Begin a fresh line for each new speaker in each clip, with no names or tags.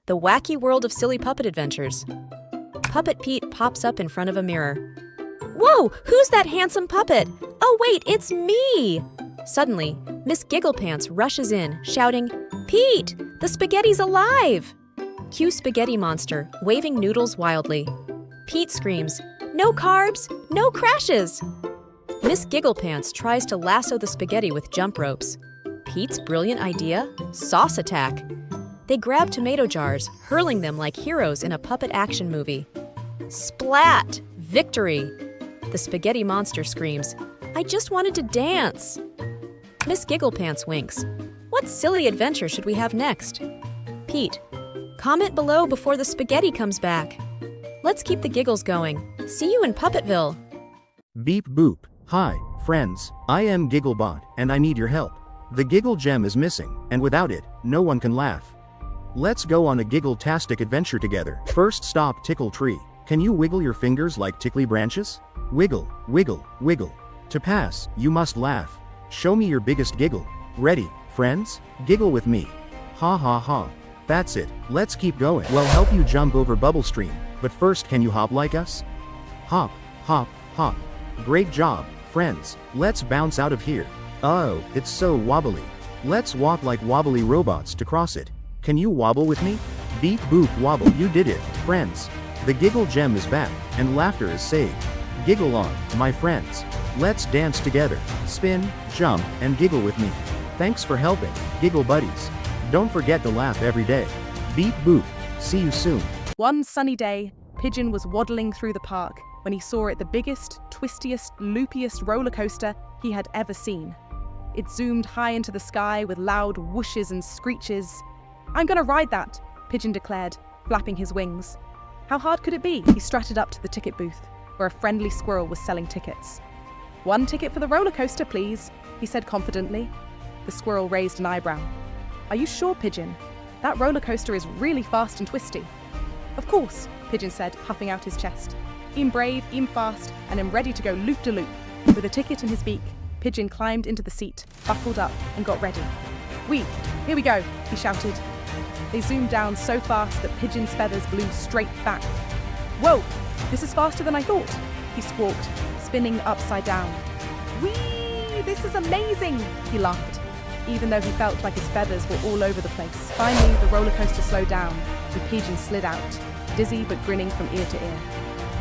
The wacky world of silly puppet adventures. Puppet Pete pops up in front of a mirror. Whoa, who's that handsome puppet? Oh wait, it's me! Suddenly, Miss Gigglepants rushes in, shouting, Pete, the spaghetti's alive! Cue Spaghetti Monster, waving noodles wildly. Pete screams, no carbs, no crashes! Miss Gigglepants tries to lasso the spaghetti with jump ropes. Pete's brilliant idea? Sauce attack! They grab tomato jars, hurling them like heroes in a puppet action movie. Splat! Victory! The spaghetti monster screams, I just wanted to dance! Miss Gigglepants winks. What silly adventure should we have next? Pete, comment below before the spaghetti comes back. Let's keep the giggles going. See you in Puppetville.
Beep boop. Hi, friends. I am Gigglebot, and I need your help. The giggle gem is missing, and without it, no one can laugh. Let's go on a giggle-tastic adventure together. First stop Tickle Tree. Can you wiggle your fingers like tickly branches? Wiggle, wiggle, wiggle. To pass, you must laugh. Show me your biggest giggle. Ready, friends? Giggle with me. Ha ha ha. That's it. Let's keep going. We'll help you jump over Bubble Stream, but first can you hop like us? Hop, hop, hop. Great job, friends. Let's bounce out of here. Oh, it's so wobbly. Let's walk like wobbly robots to cross it. Can you wobble with me? Beep boop wobble. You did it, friends. The giggle gem is back, and laughter is saved. Giggle on, my friends. Let's dance together. Spin, jump, and giggle with me. Thanks for helping, giggle buddies. Don't forget to laugh every day. Beep boop. See you soon.
One sunny day, Pigeon was waddling through the park when he saw it the biggest, twistiest, loopiest roller coaster he had ever seen. It zoomed high into the sky with loud whooshes and screeches. I'm gonna ride that, Pigeon declared, flapping his wings. How hard could it be? He strutted up to the ticket booth, where a friendly squirrel was selling tickets. One ticket for the roller coaster, please, he said confidently. The squirrel raised an eyebrow. Are you sure, Pigeon? That roller coaster is really fast and twisty. Of course, Pigeon said, puffing out his chest. I'm brave, I'm fast, and am ready to go loop-de-loop. With a ticket in his beak, Pigeon climbed into the seat, buckled up, and got ready. Here we go, he shouted. They zoomed down so fast that Pigeon's feathers blew straight back. Whoa, this is faster than I thought, he squawked, spinning upside down. Whee, this is amazing, he laughed, even though he felt like his feathers were all over the place. Finally, the roller coaster slowed down, and Pigeon slid out, dizzy but grinning from ear to ear.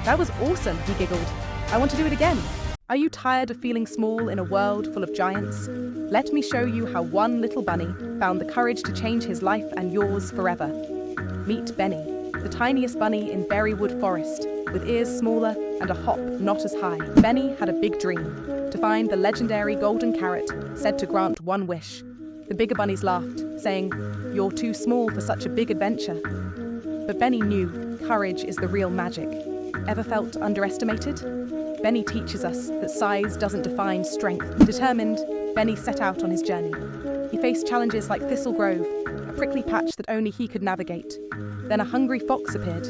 That was awesome, he giggled. I want to do it again. Are you tired of feeling small in a world full of giants? Let me show you how one little bunny found the courage to change his life and yours forever. Meet Benny, the tiniest bunny in Berrywood Forest, with ears smaller and a hop not as high. Benny had a big dream, to find the legendary golden carrot, said to grant one wish. The bigger bunnies laughed, saying, You're too small for such a big adventure. But Benny knew courage is the real magic. Ever felt underestimated? Benny teaches us that size doesn't define strength. Determined, Benny set out on his journey. He faced challenges like Thistle Grove, a prickly patch that only he could navigate. Then a hungry fox appeared.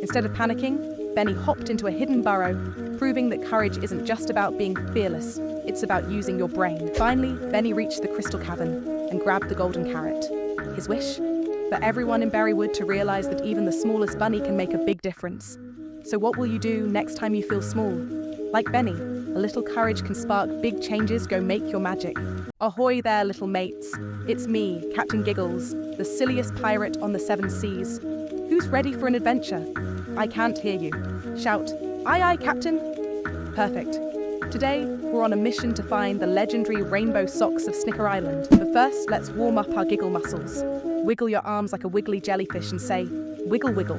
Instead of panicking, Benny hopped into a hidden burrow, proving that courage isn't just about being fearless, it's about using your brain. Finally, Benny reached the crystal cavern and grabbed the golden carrot. His wish? For everyone in Berrywood to realize that even the smallest bunny can make a big difference. So what will you do next time you feel small? Like Benny, a little courage can spark big changes. Go make your magic. Ahoy there, little mates. It's me, Captain Giggles, the silliest pirate on the 7 seas. Who's ready for an adventure? I can't hear you. Shout, aye aye, Captain. Perfect. Today, we're on a mission to find the legendary rainbow socks of Snicker Island. But first, let's warm up our giggle muscles. Wiggle your arms like a wiggly jellyfish and say, wiggle wiggle.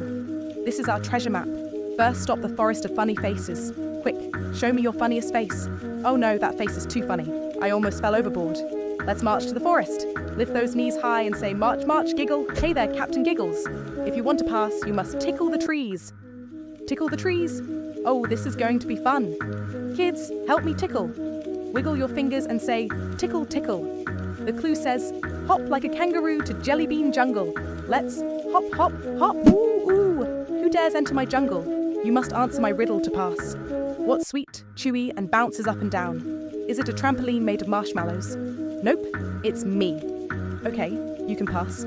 This is our treasure map. First stop the forest of funny faces. Quick, show me your funniest face. Oh no, that face is too funny. I almost fell overboard. Let's march to the forest. Lift those knees high and say, march, march, giggle. Hey there, Captain Giggles. If you want to pass, you must tickle the trees. Tickle the trees? Oh, this is going to be fun. Kids, help me tickle. Wiggle your fingers and say, tickle, tickle. The clue says, hop like a kangaroo to Jellybean Jungle. Let's hop, hop, hop. Ooh, ooh. Who dares enter my jungle? You must answer my riddle to pass. What's sweet, chewy, and bounces up and down? Is it a trampoline made of marshmallows? Nope, it's me. Okay, you can pass.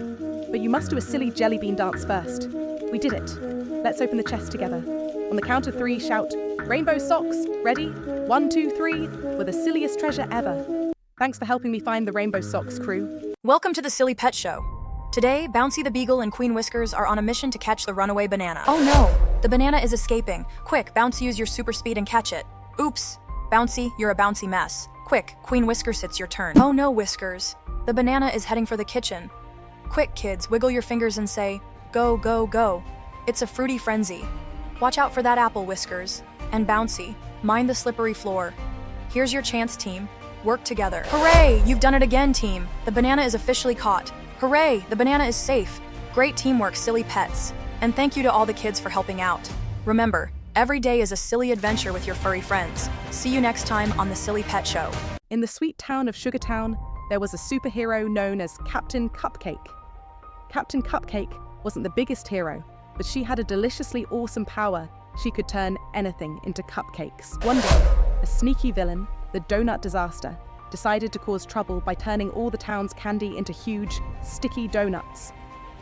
But you must do a silly jelly bean dance first. We did it. Let's open the chest together. On the count of 3, shout, "Rainbow socks!" Ready? 1, 2, 3. We're the silliest treasure ever. Thanks for helping me find the rainbow socks, crew.
Welcome to the Silly Pet Show. Today, Bouncy the Beagle and Queen Whiskers are on a mission to catch the runaway banana. Oh no! The banana is escaping. Quick, Bouncy, use your super speed and catch it. Oops! Bouncy, you're a bouncy mess. Quick, Queen Whiskers, it's your turn. Oh no, Whiskers. The banana is heading for the kitchen. Quick, kids, wiggle your fingers and say, "Go, go, go." It's a fruity frenzy. Watch out for that apple, Whiskers. And Bouncy, mind the slippery floor. Here's your chance, team. Work together. Hooray! You've done it again, team. The banana is officially caught. Hooray! The banana is safe. Great teamwork, silly pets. And thank you to all the kids for helping out. Remember, every day is a silly adventure with your furry friends. See you next time on the Silly Pet Show.
In the sweet town of Sugartown, there was a superhero known as Captain Cupcake. Captain Cupcake wasn't the biggest hero, but she had a deliciously awesome power. She could turn anything into cupcakes. One day, a sneaky villain, the Donut Disaster, decided to cause trouble by turning all the town's candy into huge, sticky donuts.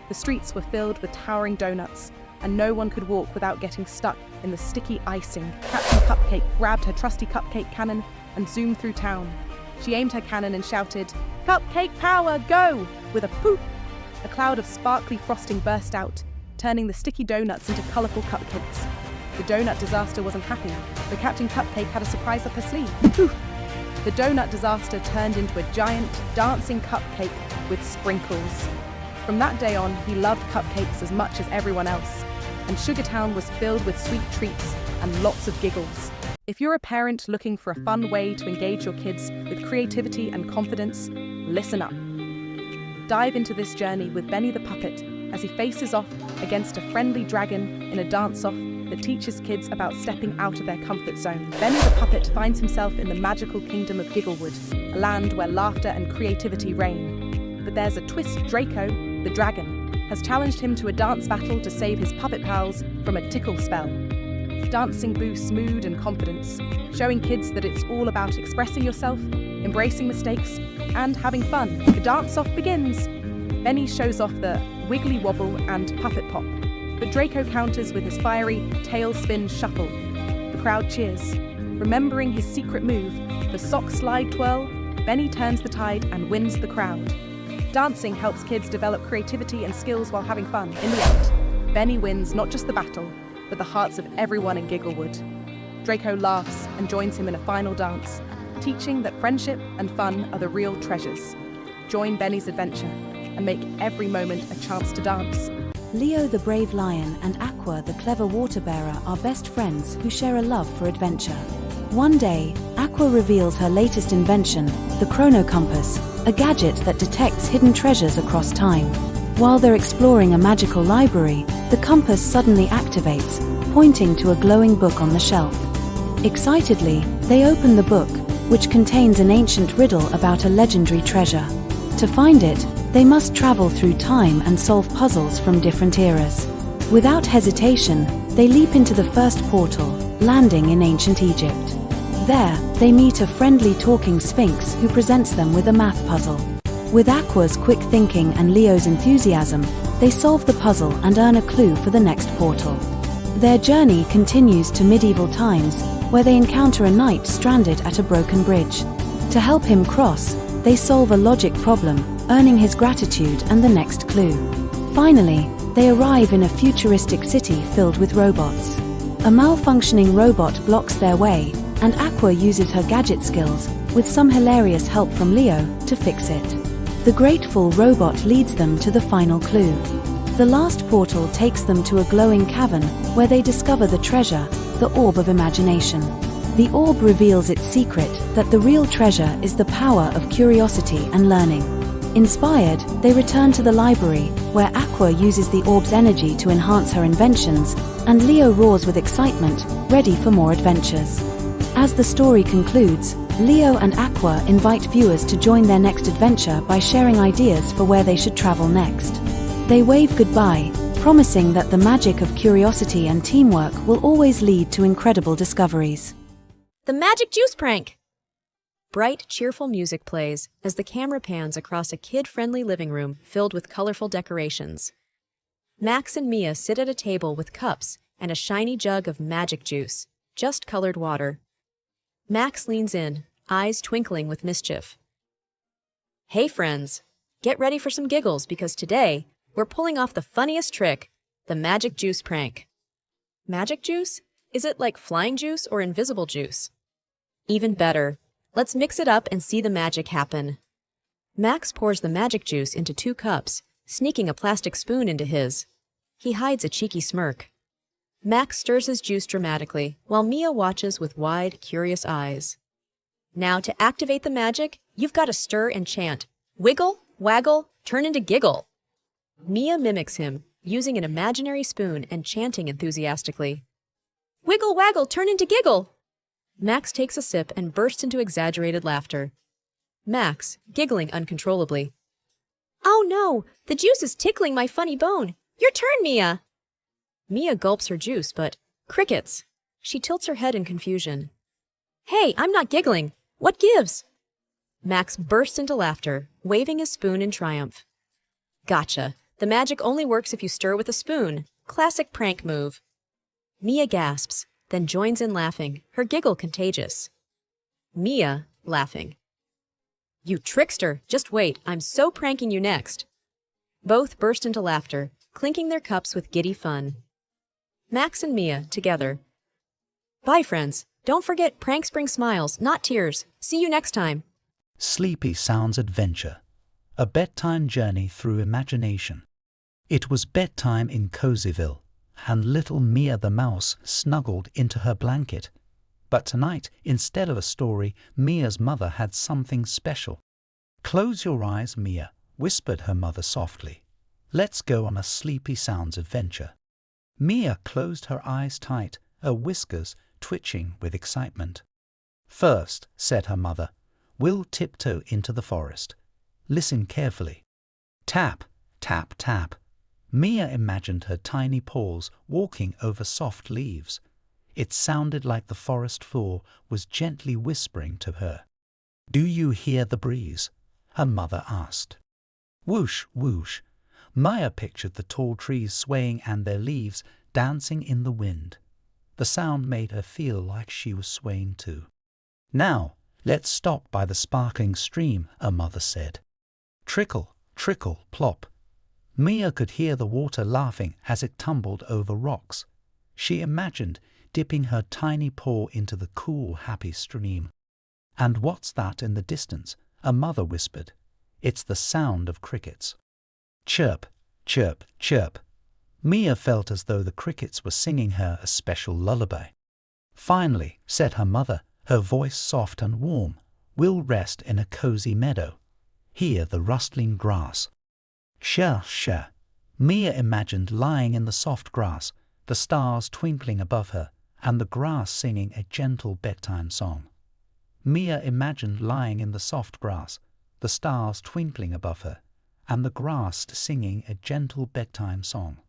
The streets were filled with towering donuts, and no one could walk without getting stuck in the sticky icing. Captain Cupcake grabbed her trusty cupcake cannon and zoomed through town. She aimed her cannon and shouted, "Cupcake power, go!" With a poof, a cloud of sparkly frosting burst out, turning the sticky donuts into colourful cupcakes. The Donut Disaster wasn't happy, but Captain Cupcake had a surprise up her sleeve. Poof! The Donut Disaster turned into a giant, dancing cupcake with sprinkles. From that day on, he loved cupcakes as much as everyone else, and Sugartown was filled with sweet treats and lots of giggles. If you're a parent looking for a fun way to engage your kids with creativity and confidence, listen up. Dive into this journey with Benny the Puppet as he faces off against a friendly dragon in a dance-off that teaches kids about stepping out of their comfort zone. Benny the Puppet finds himself in the magical kingdom of Gigglewood, a land where laughter and creativity reign. But there's a twist. Draco, the dragon, has challenged him to a dance battle to save his puppet pals from a tickle spell. Dancing boosts mood and confidence, showing kids that it's all about expressing yourself, embracing mistakes, and having fun. The dance-off begins. Benny shows off the wiggly wobble and puppet pop, but Draco counters with his fiery tailspin shuffle. The crowd cheers. Remembering his secret move, the sock slide twirl, Benny turns the tide and wins the crowd. Dancing helps kids develop creativity and skills while having fun. In the end, Benny wins not just the battle, but the hearts of everyone in Gigglewood. Draco laughs and joins him in a final dance, teaching that friendship and fun are the real treasures. Join Benny's adventure and make every moment a chance to dance.
Leo the brave lion and Aqua the clever water bearer are best friends who share a love for adventure. One day, Aqua reveals her latest invention, the Chrono Compass, a gadget that detects hidden treasures across time. While they're exploring a magical library, the compass suddenly activates, pointing to a glowing book on the shelf. Excitedly, they open the book, which contains an ancient riddle about a legendary treasure. To find it, they must travel through time and solve puzzles from different eras. Without hesitation, they leap into the first portal, landing in ancient Egypt. There, they meet a friendly talking sphinx who presents them with a math puzzle. With Aqua's quick thinking and Leo's enthusiasm, they solve the puzzle and earn a clue for the next portal. Their journey continues to medieval times, where they encounter a knight stranded at a broken bridge. To help him cross, they solve a logic problem, earning his gratitude and the next clue. Finally, they arrive in a futuristic city filled with robots. A malfunctioning robot blocks their way, and Aqua uses her gadget skills, with some hilarious help from Leo, to fix it. The grateful robot leads them to the final clue. The last portal takes them to a glowing cavern, where they discover the treasure, the Orb of Imagination. The orb reveals its secret, that the real treasure is the power of curiosity and learning. Inspired, they return to the library, where Aqua uses the orb's energy to enhance her inventions, and Leo roars with excitement, ready for more adventures. As the story concludes, Leo and Aqua invite viewers to join their next adventure by sharing ideas for where they should travel next. They wave goodbye, promising that the magic of curiosity and teamwork will always lead to incredible discoveries.
The magic juice prank. Bright, cheerful music plays as the camera pans across a kid-friendly living room filled with colorful decorations. Max and Mia sit at a table with cups and a shiny jug of magic juice, just colored water. Max leans in, eyes twinkling with mischief. Hey friends, get ready for some giggles because today we're pulling off the funniest trick, the magic juice prank. Magic juice? Is it like flying juice or invisible juice? Even better, let's mix it up and see the magic happen. Max pours the magic juice into 2 cups, sneaking a plastic spoon into his. He hides a cheeky smirk. Max stirs his juice dramatically, while Mia watches with wide, curious eyes. Now to activate the magic, you've got to stir and chant, "Wiggle, waggle, turn into giggle." Mia mimics him, using an imaginary spoon and chanting enthusiastically. "Wiggle, waggle, turn into giggle!" Max takes a sip and bursts into exaggerated laughter. Max, giggling uncontrollably. "Oh no, the juice is tickling my funny bone. Your turn, Mia!" Mia gulps her juice, but crickets. She tilts her head in confusion. "Hey, I'm not giggling. What gives?" Max bursts into laughter, waving his spoon in triumph. Gotcha. The magic only works if you stir with a spoon. Classic prank move. Mia gasps, then joins in laughing, her giggle contagious. Mia, laughing. "You trickster! Just wait, I'm so pranking you next." Both burst into laughter, clinking their cups with giddy fun. Max and Mia, together. Bye, friends. Don't forget, pranks bring smiles, not tears. See you next time.
Sleepy Sounds Adventure, a bedtime journey through imagination. It was bedtime in Cozyville, and little Mia the mouse snuggled into her blanket. But tonight, instead of a story, Mia's mother had something special. "Close your eyes, Mia," whispered her mother softly. "Let's go on a Sleepy Sounds adventure." Mia closed her eyes tight, her whiskers twitching with excitement. "First," said her mother, "we'll tiptoe into the forest. Listen carefully. Tap, tap, tap." Mia imagined her tiny paws walking over soft leaves. It sounded like the forest floor was gently whispering to her. "Do you hear the breeze?" her mother asked. Whoosh, whoosh. Mia pictured the tall trees swaying and their leaves dancing in the wind. The sound made her feel like she was swaying too. "Now, let's stop by the sparkling stream," her mother said. Trickle, trickle, plop. Mia could hear the water laughing as it tumbled over rocks. She imagined dipping her tiny paw into the cool, happy stream. "And what's that in the distance?" her mother whispered. "It's the sound of crickets." Chirp, chirp, chirp. Mia felt as though the crickets were singing her a special lullaby. "Finally," said her mother, her voice soft and warm, "we'll rest in a cozy meadow. Hear the rustling grass." Shh, shh. Mia imagined lying in the soft grass, the stars twinkling above her, and the grass singing a gentle bedtime song. Mia imagined lying in the soft grass, the stars twinkling above her, and the grass singing a gentle bedtime song.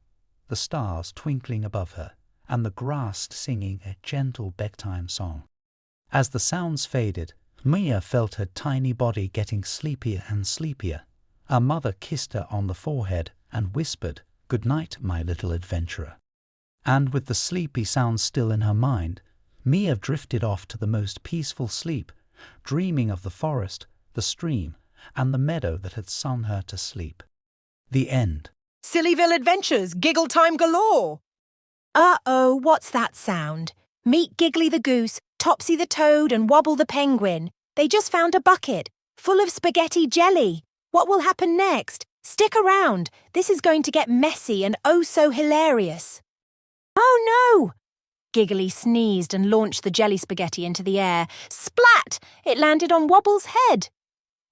The stars twinkling above her, and the grass singing a gentle bedtime song. As the sounds faded, Mia felt her tiny body getting sleepier and sleepier. Her mother kissed her on the forehead and whispered, "Good night, my little adventurer." And with the sleepy sounds still in her mind, Mia drifted off to the most peaceful sleep, dreaming of the forest, the stream, and the meadow that had sung her to sleep. The end.
Sillyville Adventures, giggle time galore! Uh-oh, what's that sound? Meet Giggly the Goose, Topsy the Toad and Wobble the Penguin. They just found a bucket full of spaghetti jelly. What will happen next? Stick around. This is going to get messy and oh so hilarious. Oh no! Giggly sneezed and launched the jelly spaghetti into the air. Splat! It landed on Wobble's head.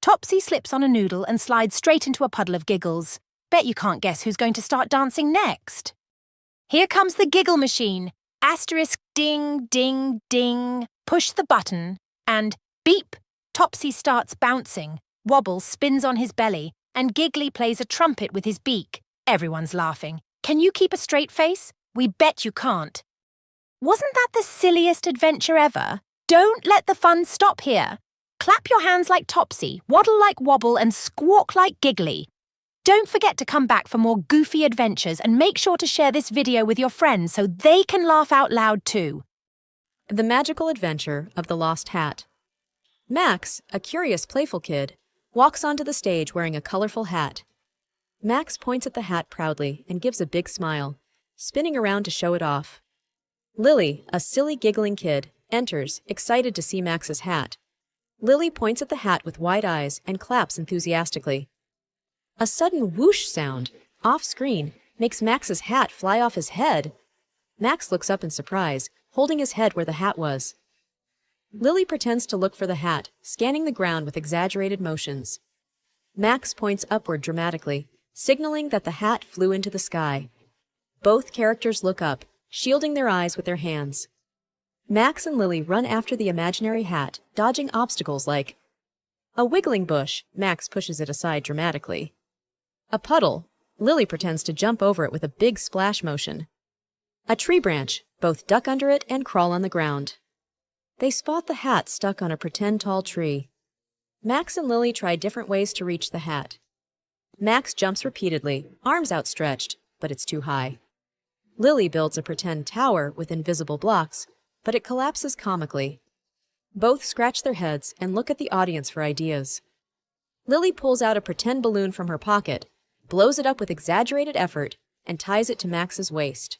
Topsy slips on a noodle and slides straight into a puddle of giggles. Bet you can't guess who's going to start dancing next. Here comes the giggle machine. Asterisk ding, ding, ding. Push the button and beep. Topsy starts bouncing. Wobble spins on his belly and Giggly plays a trumpet with his beak. Everyone's laughing. Can you keep a straight face? We bet you can't. Wasn't that the silliest adventure ever? Don't let the fun stop here. Clap your hands like Topsy, waddle like Wobble, and squawk like Giggly. Don't forget to come back for more goofy adventures and make sure to share this video with your friends so they can laugh out loud too.
The Magical Adventure of the Lost Hat. Max, a curious, playful kid, walks onto the stage wearing a colorful hat. Max points at the hat proudly and gives a big smile, spinning around to show it off. Lily, a silly, giggling kid, enters, excited to see Max's hat. Lily points at the hat with wide eyes and claps enthusiastically. A sudden whoosh sound, off-screen, makes Max's hat fly off his head. Max looks up in surprise, holding his head where the hat was. Lily pretends to look for the hat, scanning the ground with exaggerated motions. Max points upward dramatically, signaling that the hat flew into the sky. Both characters look up, shielding their eyes with their hands. Max and Lily run after the imaginary hat, dodging obstacles like a wiggling bush. Max pushes it aside dramatically. A puddle. Lily pretends to jump over it with a big splash motion. A tree branch. Both duck under it and crawl on the ground. They spot the hat stuck on a pretend tall tree. Max and Lily try different ways to reach the hat. Max jumps repeatedly, arms outstretched, but it's too high. Lily builds a pretend tower with invisible blocks, but it collapses comically. Both scratch their heads and look at the audience for ideas. Lily pulls out a pretend balloon from her pocket, blows it up with exaggerated effort, and ties it to Max's waist.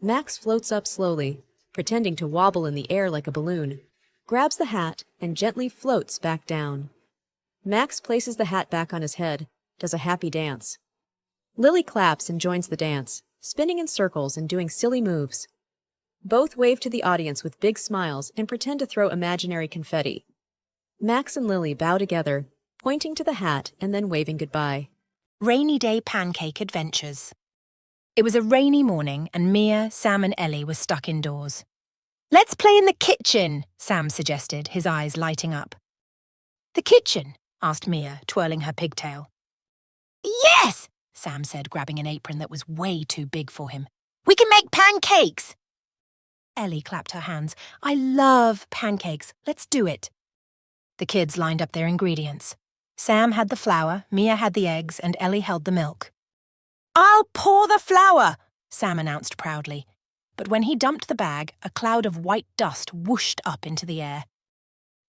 Max floats up slowly, pretending to wobble in the air like a balloon, grabs the hat, and gently floats back down. Max places the hat back on his head, does a happy dance. Lily claps and joins the dance, spinning in circles and doing silly moves. Both wave to the audience with big smiles and pretend to throw imaginary confetti. Max and Lily bow together, pointing to the hat and then waving goodbye.
Rainy Day Pancake Adventures. It was a rainy morning and Mia, Sam and Ellie were stuck indoors. "Let's play in the kitchen," Sam suggested, his eyes lighting up. "The kitchen?" asked Mia, twirling her pigtail. "Yes!" Sam said, grabbing an apron that was way too big for him. "We can make pancakes!" Ellie clapped her hands. "I love pancakes. Let's do it." The kids lined up their ingredients. Sam had the flour, Mia had the eggs, and Ellie held the milk. "I'll pour the flour," Sam announced proudly. But when he dumped the bag, a cloud of white dust whooshed up into the air.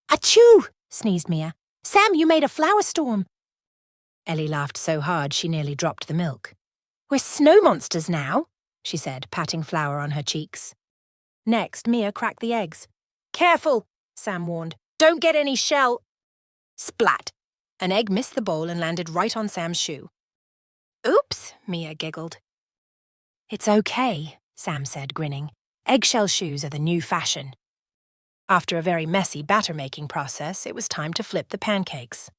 "Achoo!" sneezed Mia. "Sam, you made a flour storm." Ellie laughed so hard she nearly dropped the milk. "We're snow monsters now," she said, patting flour on her cheeks. Next, Mia cracked the eggs. "Careful," Sam warned. "Don't get any shell." Splat! An egg missed the bowl and landed right on Sam's shoe. "Oops," Mia giggled. "It's okay," Sam said, grinning. "Eggshell shoes are the new fashion." After a very messy batter-making process, it was time to flip the pancakes.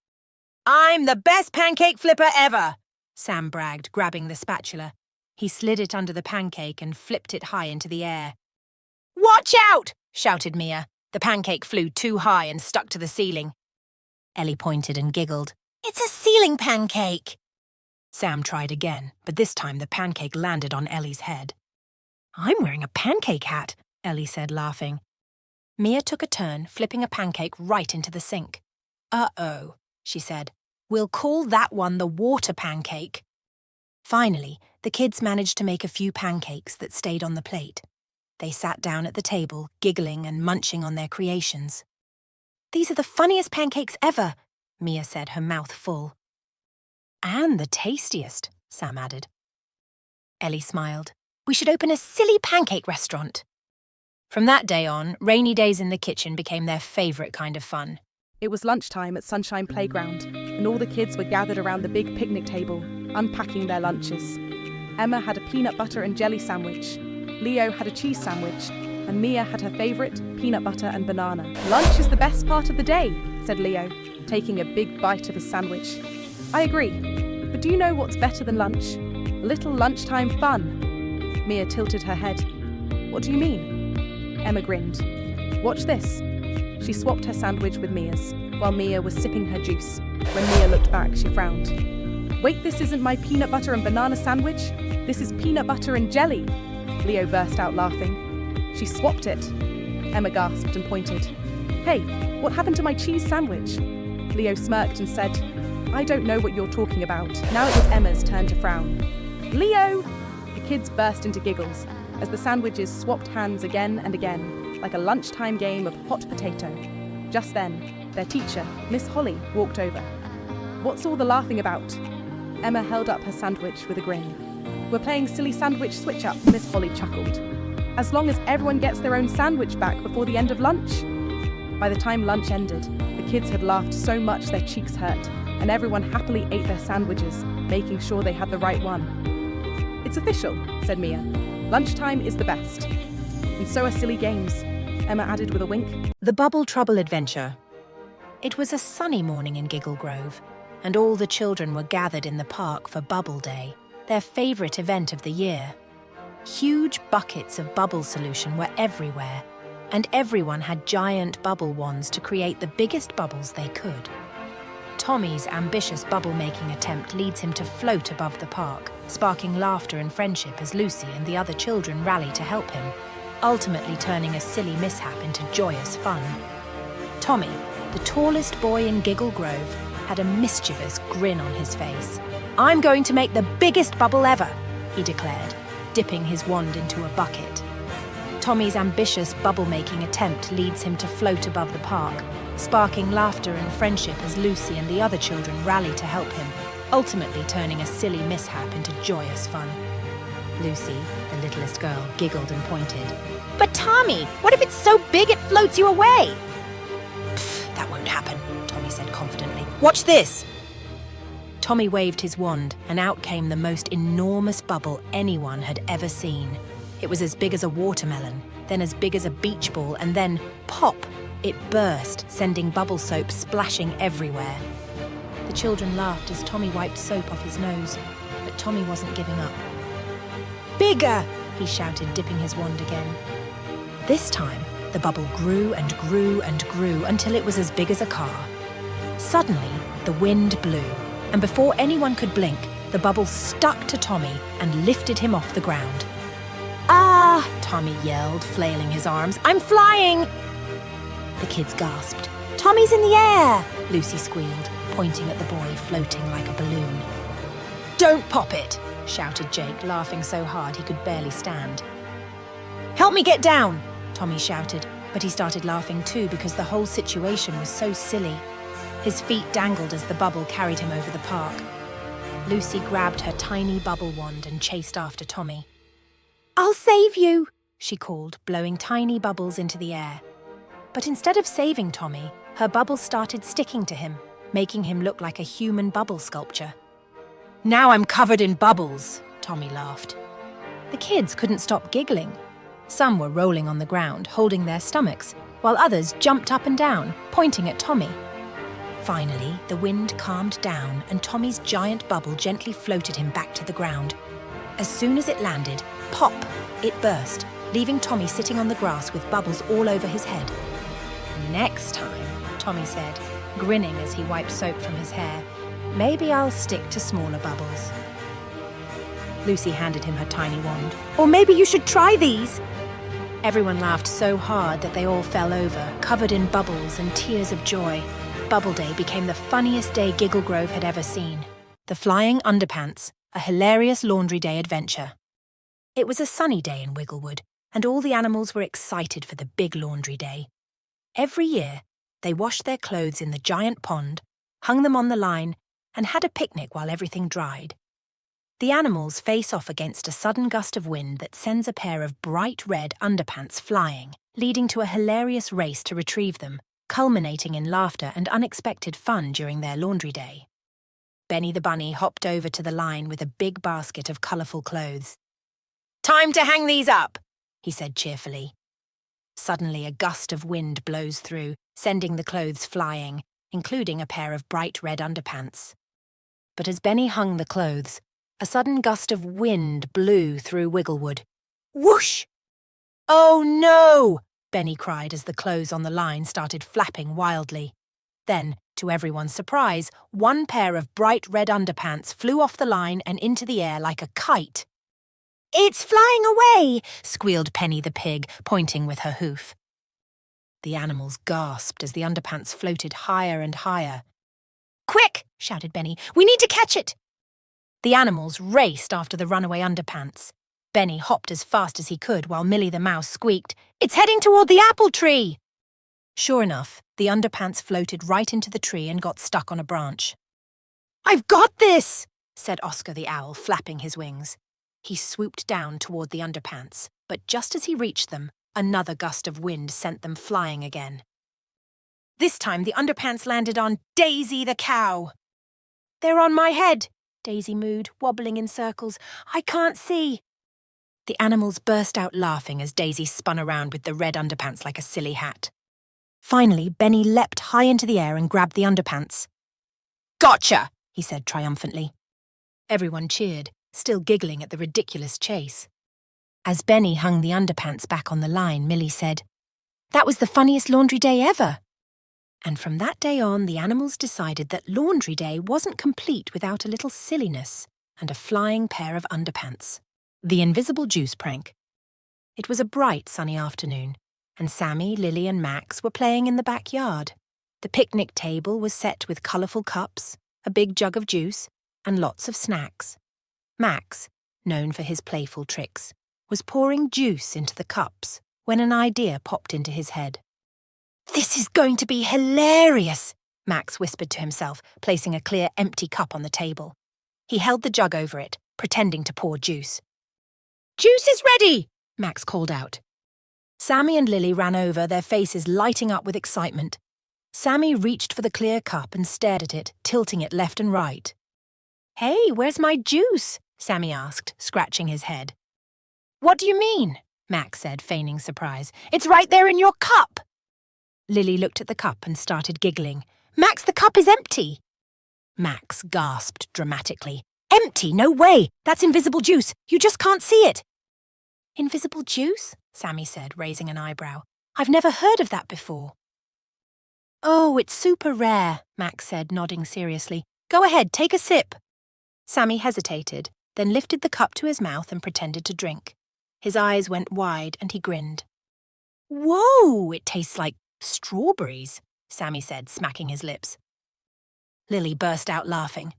"I'm the best pancake flipper ever," Sam bragged, grabbing the spatula. He slid it under the pancake and flipped it high into the air. "Watch out!" shouted Mia. The pancake flew too high and stuck to the ceiling. Ellie pointed and giggled. "It's a ceiling pancake." Sam tried again, but this time the pancake landed on Ellie's head. "I'm wearing a pancake hat," Ellie said, laughing. Mia took a turn, flipping a pancake right into the sink. "Uh-oh," she said. "We'll call that one the water pancake." Finally, the kids managed to make a few pancakes that stayed on the plate. They sat down at the table, giggling and munching on their creations. "These are the funniest pancakes ever," Mia said, her mouth full. "And the tastiest," Sam added. Ellie smiled. "We should open a silly pancake restaurant." From that day on, rainy days in the kitchen became their favourite kind of fun.
It was lunchtime at Sunshine Playground, and all the kids were gathered around the big picnic table, unpacking their lunches. Emma had a peanut butter and jelly sandwich, Leo had a cheese sandwich, and Mia had her favourite, peanut butter and banana. "Lunch is the best part of the day," said Leo, taking a big bite of his sandwich. "I agree, but do you know what's better than lunch? A little lunchtime fun." Mia tilted her head. "What do you mean?" Emma grinned. "Watch this." She swapped her sandwich with Mia's, while Mia was sipping her juice. When Mia looked back, she frowned. "Wait, this isn't my peanut butter and banana sandwich. This is peanut butter and jelly." Leo burst out laughing. "She swapped it." Emma gasped and pointed. Hey, what happened to my cheese sandwich? Leo smirked and said, I don't know what you're talking about. Now it was Emma's turn to frown. Leo! The kids burst into giggles as the sandwiches swapped hands again and again, like a lunchtime game of hot potato. Just then, their teacher, Miss Holly, walked over. What's all the laughing about? Emma held up her sandwich with a grin. We're playing silly sandwich switch-up, Miss Holly chuckled. As long as everyone gets their own sandwich back before the end of lunch. By the time lunch ended, the kids had laughed so much their cheeks hurt, and everyone happily ate their sandwiches, making sure they had the right one. It's official, said Mia. Lunchtime is the best. And so are silly games, Emma added with a wink.
The Bubble Trouble Adventure. It was a sunny morning in Giggle Grove, and all the children were gathered in the park for Bubble Day, their favourite event of the year. Huge buckets of bubble solution were everywhere, and everyone had giant bubble wands to create the biggest bubbles they could. Tommy's ambitious bubble-making attempt leads him to float above the park, sparking laughter and friendship as Lucy and the other children rally to help him, ultimately turning a silly mishap into joyous fun. Tommy, the tallest boy in Giggle Grove, had a mischievous grin on his face. I'm going to make the biggest bubble ever, he declared, dipping his wand into a bucket. Tommy's ambitious bubble-making attempt leads him to float above the park, sparking laughter and friendship as Lucy and the other children rally to help him, ultimately turning a silly mishap into joyous fun. Lucy, the littlest girl, giggled and pointed. But Tommy, what if it's so big it floats you away? Pfft, that won't happen, Tommy said confidently. Watch this! Tommy waved his wand, and out came the most enormous bubble anyone had ever seen. It was as big as a watermelon, then as big as a beach ball, and then, pop, it burst, sending bubble soap splashing everywhere. The children laughed as Tommy wiped soap off his nose, but Tommy wasn't giving up. Bigger, he shouted, dipping his wand again. This time, the bubble grew and grew and grew until it was as big as a car. Suddenly, the wind blew, and before anyone could blink, the bubble stuck to Tommy and lifted him off the ground. Ah! Tommy yelled, flailing his arms. I'm flying! The kids gasped. Tommy's in the air! Lucy squealed, pointing at the boy floating like a balloon. Don't pop it! Shouted Jake, laughing so hard he could barely stand. Help me get down! Tommy shouted, but he started laughing too because the whole situation was so silly. His feet dangled as the bubble carried him over the park. Lucy grabbed her tiny bubble wand and chased after Tommy. I'll save you, she called, blowing tiny bubbles into the air. But instead of saving Tommy, her bubbles started sticking to him, making him look like a human bubble sculpture. Now I'm covered in bubbles, Tommy laughed. The kids couldn't stop giggling. Some were rolling on the ground, holding their stomachs, while others jumped up and down, pointing at Tommy. Finally, the wind calmed down and Tommy's giant bubble gently floated him back to the ground. As soon as it landed, pop, it burst, leaving Tommy sitting on the grass with bubbles all over his head. Next time, Tommy said, grinning as he wiped soap from his hair, maybe I'll stick to smaller bubbles. Lucy handed him her tiny wand. Or maybe you should try these. Everyone laughed so hard that they all fell over, covered in bubbles and tears of joy. Bubble Day became the funniest day Giggle Grove had ever seen. The Flying Underpants, a hilarious laundry day adventure. It was a sunny day in Wigglewood, and all the animals were excited for the big laundry day. Every year, they washed their clothes in the giant pond, hung them on the line, and had a picnic while everything dried. The animals face off against a sudden gust of wind that sends a pair of bright red underpants flying, leading to a hilarious race to retrieve them, culminating in laughter and unexpected fun during their laundry day. Benny the bunny hopped over to the line with a big basket of colourful clothes. Time to hang these up, he said cheerfully. Suddenly a gust of wind blows through, sending the clothes flying, including a pair of bright red underpants. But as Benny hung the clothes, a sudden gust of wind blew through Wigglewood. Whoosh! Oh no! Benny cried as the clothes on the line started flapping wildly. Then, to everyone's surprise, one pair of bright red underpants flew off the line and into the air like a kite. It's flying away, squealed Penny the pig, pointing with her hoof. The animals gasped as the underpants floated higher and higher. "Quick!" shouted Benny. "We need to catch it!" The animals raced after the runaway underpants. Benny hopped as fast as he could while Millie the mouse squeaked, "It's heading toward the apple tree!" Sure enough, the underpants floated right into the tree and got stuck on a branch. "I've got this!" said Oscar the owl, flapping his wings. He swooped down toward the underpants, but just as he reached them, another gust of wind sent them flying again. This time the underpants landed on Daisy the cow. "They're on my head," Daisy mooed, wobbling in circles. "I can't see." The animals burst out laughing as Daisy spun around with the red underpants like a silly hat. Finally, Benny leapt high into the air and grabbed the underpants. "Gotcha!" he said triumphantly. Everyone cheered, still giggling at the ridiculous chase. As Benny hung the underpants back on the line, Millie said, "That was the funniest laundry day ever." And from that day on, the animals decided that laundry day wasn't complete without a little silliness and a flying pair of underpants. The invisible juice prank. It was a bright, sunny afternoon, and Sammy, Lily, and Max were playing in the backyard. The picnic table was set with colourful cups, a big jug of juice, and lots of snacks. Max, known for his playful tricks, was pouring juice into the cups when an idea popped into his head. "This is going to be hilarious," Max whispered to himself, placing a clear, empty cup on the table. He held the jug over it, pretending to pour juice. "Juice is ready!" Max called out. Sammy and Lily ran over, their faces lighting up with excitement. Sammy reached for the clear cup and stared at it, tilting it left and right. "Hey, where's my juice?" Sammy asked, scratching his head. "What do you mean?" Max said, feigning surprise. "It's right there in your cup!" Lily looked at the cup and started giggling. "Max, the cup is empty!" Max gasped dramatically. "Empty? No way! That's invisible juice! You just can't see it!" "Invisible juice?" Sammy said, raising an eyebrow. "I've never heard of that before." "Oh, it's super rare," Max said, nodding seriously. "Go ahead, take a sip." Sammy hesitated, then lifted the cup to his mouth and pretended to drink. His eyes went wide and he grinned. "Whoa, it tastes like strawberries," Sammy said, smacking his lips. Lily burst out laughing.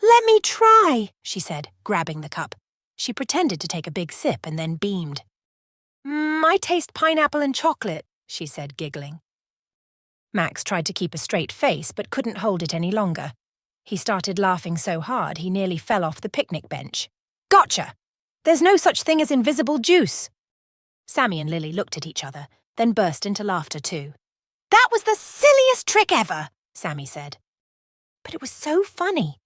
"Let me try," she said, grabbing the cup. She pretended to take a big sip and then beamed. "I taste pineapple and chocolate," she said, giggling. Max tried to keep a straight face but couldn't hold it any longer. He started laughing so hard he nearly fell off the picnic bench. "Gotcha! There's no such thing as invisible juice." Sammy and Lily looked at each other, then burst into laughter too. "That was the silliest trick ever," Sammy said. "But it was so funny."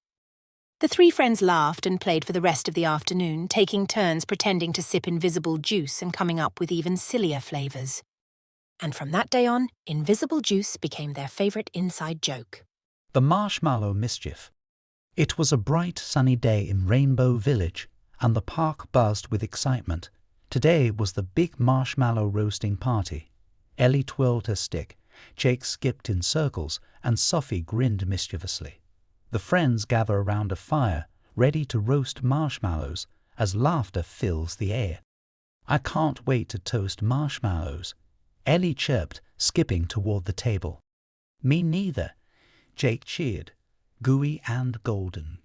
The three friends laughed and played for the rest of the afternoon, taking turns pretending to sip invisible juice and coming up with even sillier flavours. And from that day on, invisible juice became their favourite inside joke.
The Marshmallow Mischief. It was a bright, sunny day in Rainbow Village, and the park buzzed with excitement. Today was the big marshmallow roasting party. Ellie twirled her stick, Jake skipped in circles, and Sophie grinned mischievously. The friends gather around a fire, ready to roast marshmallows as laughter fills the air. "I can't wait to toast marshmallows," Ellie chirped, skipping toward the table. "Me neither," Jake cheered, gooey and golden.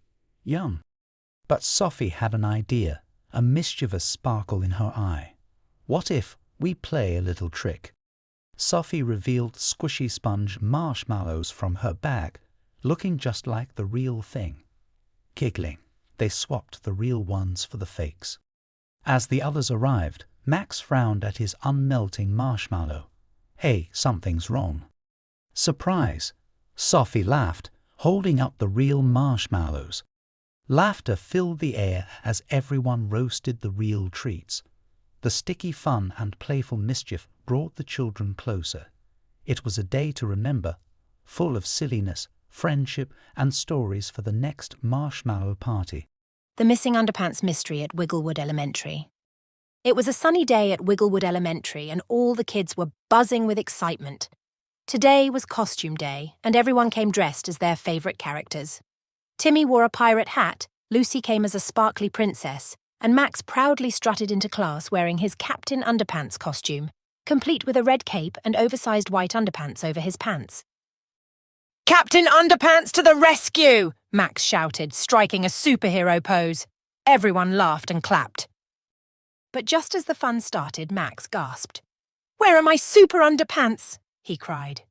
"Yum." But Sophie had an idea, a mischievous sparkle in her eye. "What if we play a little trick?" Sophie revealed squishy sponge marshmallows from her bag, looking just like the real thing. Giggling, they swapped the real ones for the fakes. As the others arrived, Max frowned at his unmelting marshmallow. "Hey, something's wrong." "Surprise!" Sophie laughed, holding up the real marshmallows. Laughter filled the air as everyone roasted the real treats. The sticky fun and playful mischief brought the children closer. It was a day to remember, full of silliness, friendship, and stories for the next marshmallow party.
The Missing Underpants Mystery at Wigglewood Elementary. It was a sunny day at Wigglewood Elementary and all the kids were buzzing with excitement. Today was costume day and everyone came dressed as their favourite characters. Timmy wore a pirate hat, Lucy came as a sparkly princess, and Max proudly strutted into class wearing his Captain Underpants costume. complete with a red cape and oversized white underpants over his pants. "Captain Underpants to the rescue!" Max shouted, striking a superhero pose. Everyone laughed and clapped. But just as the fun started, Max gasped. "Where are my super underpants?" he cried.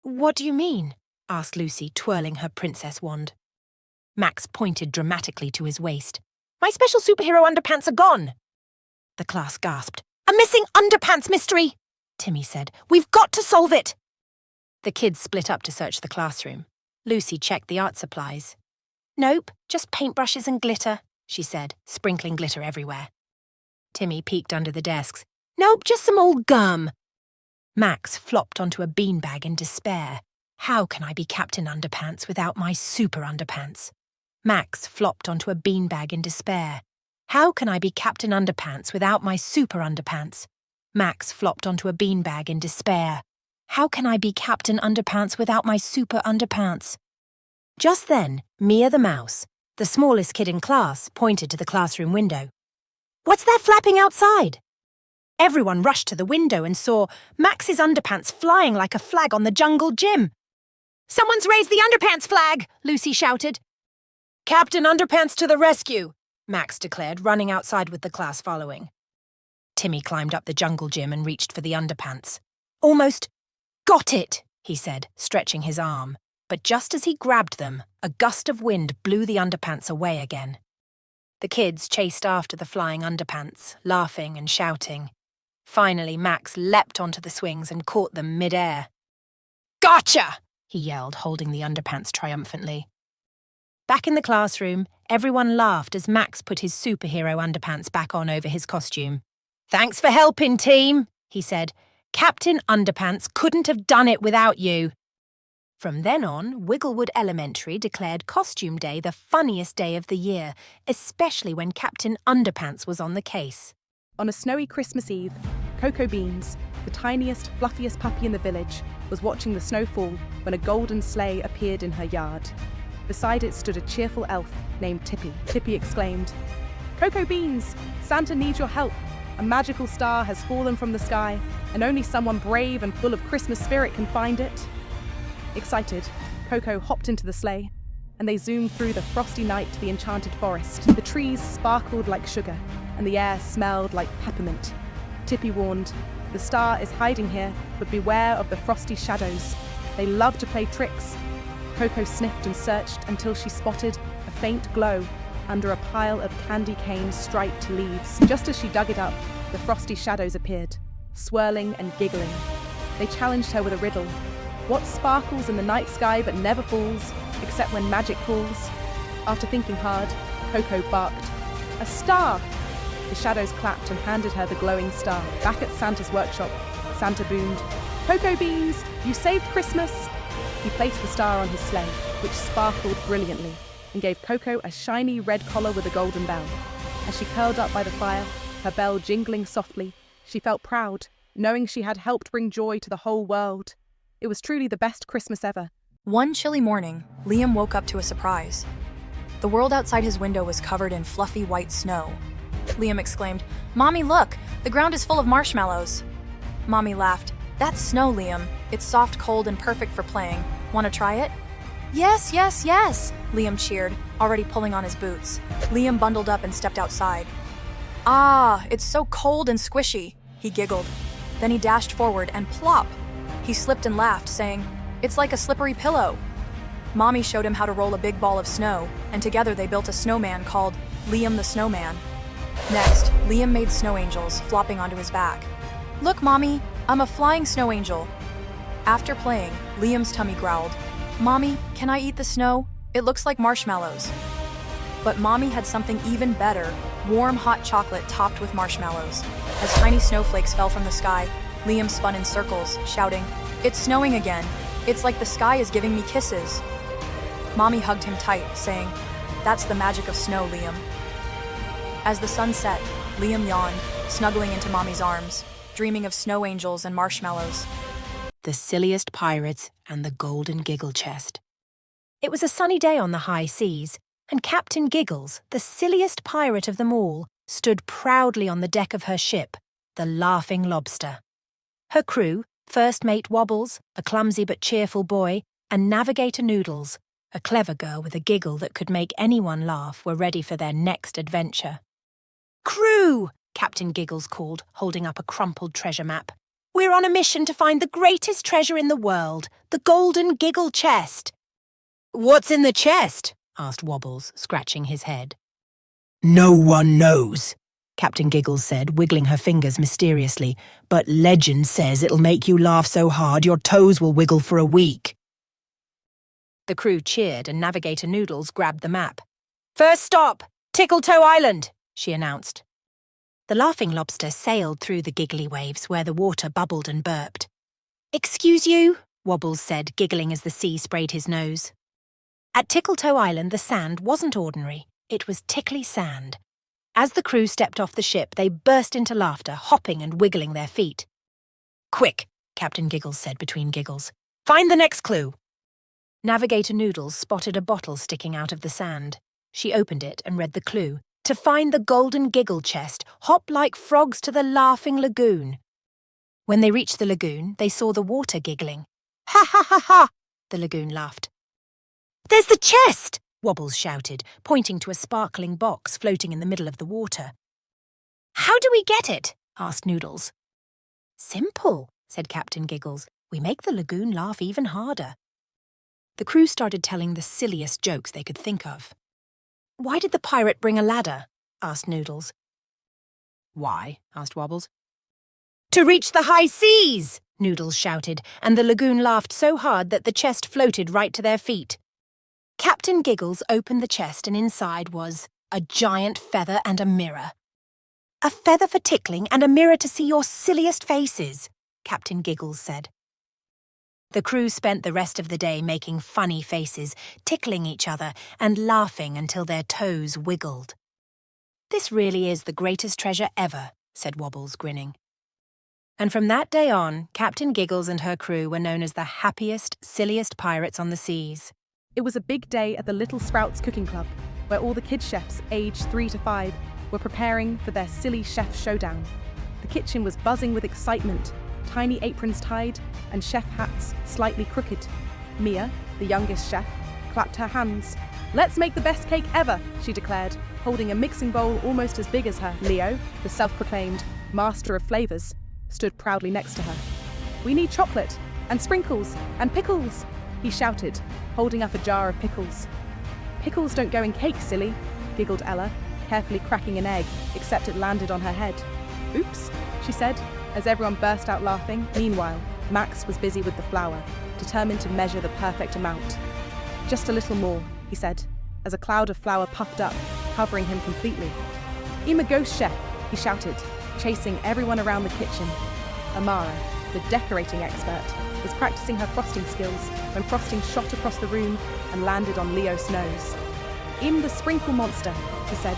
"What do you mean?" asked Lucy, twirling her princess wand. Max pointed dramatically to his waist. "My special superhero underpants are gone!" The class gasped. "A missing underpants mystery!" Timmy said. "We've got to solve it!" The kids split up to search the classroom. Lucy checked the art supplies. "Nope, just paintbrushes and glitter," she said, sprinkling glitter everywhere. Timmy peeked under the desks. "Nope, just some old gum." Max flopped onto a beanbag in despair. "How can I be Captain Underpants without my super underpants?" Max flopped onto a beanbag in despair. "How can I be Captain Underpants without my super underpants?" Max flopped onto a beanbag in despair. "How can I be Captain Underpants without my super underpants?" Just then, Mia the mouse, the smallest kid in class, pointed to the classroom window. "What's that flapping outside?" Everyone rushed to the window and saw Max's underpants flying like a flag on the jungle gym. "Someone's raised the underpants flag!" Lucy shouted. "Captain Underpants to the rescue!" Max declared, running outside with the class following. Timmy climbed up the jungle gym and reached for the underpants. "Almost got it," he said, stretching his arm. But just as he grabbed them, a gust of wind blew the underpants away again. The kids chased after the flying underpants, laughing and shouting. Finally, Max leapt onto the swings and caught them mid-air. "Gotcha!" he yelled, holding the underpants triumphantly. Back in the classroom, everyone laughed as Max put his superhero underpants back on over his costume. "Thanks for helping, team," he said. "Captain Underpants couldn't have done it without you." From then on, Wigglewood Elementary declared Costume Day the funniest day of the year, especially when Captain Underpants was on the case.
On a snowy Christmas Eve, Cocoa Beans, the tiniest, fluffiest puppy in the village, was watching the snow fall when a golden sleigh appeared in her yard. Beside it stood a cheerful elf named Tippy. Tippy exclaimed, "Cocoa Beans, Santa needs your help. A magical star has fallen from the sky, and only someone brave and full of Christmas spirit can find it." Excited, Coco hopped into the sleigh, and they zoomed through the frosty night to the enchanted forest. The trees sparkled like sugar, and the air smelled like peppermint. Tippy warned, "The star is hiding here, but beware of the frosty shadows. They love to play tricks." Coco sniffed and searched until she spotted a faint glow under a pile of candy cane striped leaves. Just as she dug it up, the frosty shadows appeared, swirling and giggling. They challenged her with a riddle. What sparkles in the night sky but never falls, except when magic calls? After thinking hard, Coco barked, "A star!" The shadows clapped and handed her the glowing star. Back at Santa's workshop, Santa boomed, "Cocoa Beans, you saved Christmas!" He placed the star on his sleigh, which sparkled brilliantly, and gave Coco a shiny red collar with a golden bell. As she curled up by the fire, her bell jingling softly, she felt proud, knowing she had helped bring joy to the whole world. It was truly the best Christmas ever.
One chilly morning, Liam woke up to a surprise. The world outside his window was covered in fluffy white snow. Liam exclaimed, "Mommy, look! The ground is full of marshmallows!" Mommy laughed. "That's snow, Liam. It's soft, cold, and perfect for playing. Want to try it?" "Yes, yes, yes!" Liam cheered, already pulling on his boots. Liam bundled up and stepped outside. "Ah, it's so cold and squishy," he giggled. Then he dashed forward and plop! He slipped and laughed, saying, "It's like a slippery pillow." Mommy showed him how to roll a big ball of snow, and together they built a snowman called Liam the Snowman. Next, Liam made snow angels, flopping onto his back. "Look, Mommy, I'm a flying snow angel." After playing, Liam's tummy growled, "Mommy, can I eat the snow? It looks like marshmallows." But Mommy had something even better, warm hot chocolate topped with marshmallows. As tiny snowflakes fell from the sky, Liam spun in circles, shouting, "It's snowing again. It's like the sky is giving me kisses." Mommy hugged him tight, saying, "That's the magic of snow, Liam." As the sun set, Liam yawned, snuggling into Mommy's arms, dreaming of snow angels and marshmallows. The silliest pirates and the golden giggle chest. It was a sunny day on the high seas, and Captain Giggles, the silliest pirate of them all, stood proudly on the deck of her ship, the Laughing Lobster.
Her crew, first mate Wobbles, a clumsy but cheerful boy, and navigator Noodles, a clever girl with a giggle that could make anyone laugh, were ready for their next adventure. "Crew!" Captain Giggles called, holding up a crumpled treasure map. "We're on a mission to find the greatest treasure in the world, the golden giggle chest." "What's in the chest?" asked Wobbles, scratching his head. "No one knows," Captain Giggles said, wiggling her fingers mysteriously, "but legend says it'll make you laugh so hard your toes will wiggle for a week." The crew cheered and Navigator Noodles grabbed the map. "First stop, Tickletoe Island," she announced. The Laughing Lobster sailed through the giggly waves where the water bubbled and burped. "Excuse you," Wobbles said, giggling as the sea sprayed his nose. At Tickletoe Island, the sand wasn't ordinary. It was tickly sand. As the crew stepped off the ship, they burst into laughter, hopping and wiggling their feet. "Quick," Captain Giggles said between giggles. "Find the next clue." Navigator Noodles spotted a bottle sticking out of the sand. She opened it and read the clue. "To find the golden giggle chest, hop like frogs to the laughing lagoon." When they reached the lagoon, they saw the water giggling. "Ha ha ha ha!" the lagoon laughed. "There's the chest!" Wobbles shouted, pointing to a sparkling box floating in the middle of the water. "How do we get it?" asked Noodles. "Simple," said Captain Giggles. "We make the lagoon laugh even harder." The crew started telling the silliest jokes they could think of. "Why did the pirate bring a ladder?" asked Noodles. "Why?" asked Wobbles. "To reach the high seas!" Noodles shouted, and the lagoon laughed so hard that the chest floated right to their feet. Captain Giggles opened the chest and inside was a giant feather and a mirror. "A feather for tickling and a mirror to see your silliest faces," Captain Giggles said. The crew spent the rest of the day making funny faces, tickling each other, and laughing until their toes wiggled. "This really is the greatest treasure ever," said Wobbles, grinning. And from that day on, Captain Giggles and her crew were known as the happiest, silliest pirates on the seas.
It was a big day at the Little Sprouts Cooking Club, where all the kid chefs aged 3 to 5 were preparing for their silly chef showdown. The kitchen was buzzing with excitement, tiny aprons tied and chef hats slightly crooked. Mia, the youngest chef, clapped her hands. "Let's make the best cake ever," she declared, holding a mixing bowl almost as big as her. Leo, the self-proclaimed master of flavors, stood proudly next to her. "We need chocolate and sprinkles and pickles," he shouted, holding up a jar of pickles. "Pickles don't go in cake, silly," giggled Ella, carefully cracking an egg, except it landed on her head. "Oops," she said, as everyone burst out laughing. Meanwhile, Max was busy with the flour, determined to measure the perfect amount. "Just a little more," he said, as a cloud of flour puffed up, covering him completely. "I'm a ghost chef," he shouted, chasing everyone around the kitchen. Amara, the decorating expert, was practicing her frosting skills when frosting shot across the room and landed on Leo's nose. "I'm the sprinkle monster," he said,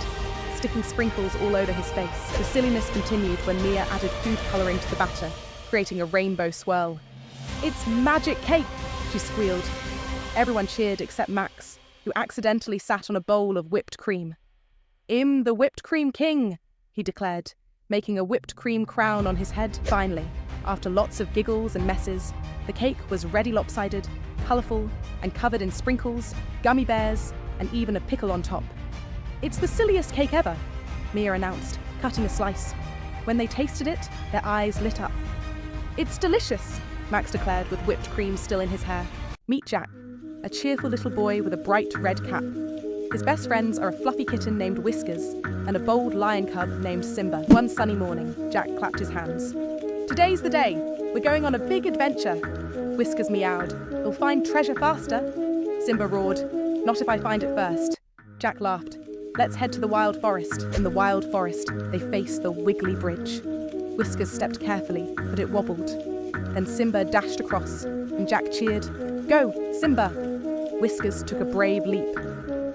sticking sprinkles all over his face. The silliness continued when Mia added food colouring to the batter, creating a rainbow swirl. "It's magic cake," she squealed. Everyone cheered except Max, who accidentally sat on a bowl of whipped cream. "I'm the whipped cream king," he declared, making a whipped cream crown on his head. Finally, after lots of giggles and messes, the cake was ready lopsided, colourful, and covered in sprinkles, gummy bears, and even a pickle on top. "It's the silliest cake ever," Mia announced, cutting a slice. When they tasted it, their eyes lit up. "It's delicious," Max declared with whipped cream still in his hair. Meet Jack, a cheerful little boy with a bright red cap. His best friends are a fluffy kitten named Whiskers and a bold lion cub named Simba. One sunny morning, Jack clapped his hands. "Today's the day. We're going on a big adventure." Whiskers meowed. "We'll find treasure faster." Simba roared. "Not if I find it first." Jack laughed. "Let's head to the wild forest." In the wild forest, they faced the wiggly bridge. Whiskers stepped carefully, but it wobbled. Then Simba dashed across, and Jack cheered. "Go, Simba!" Whiskers took a brave leap.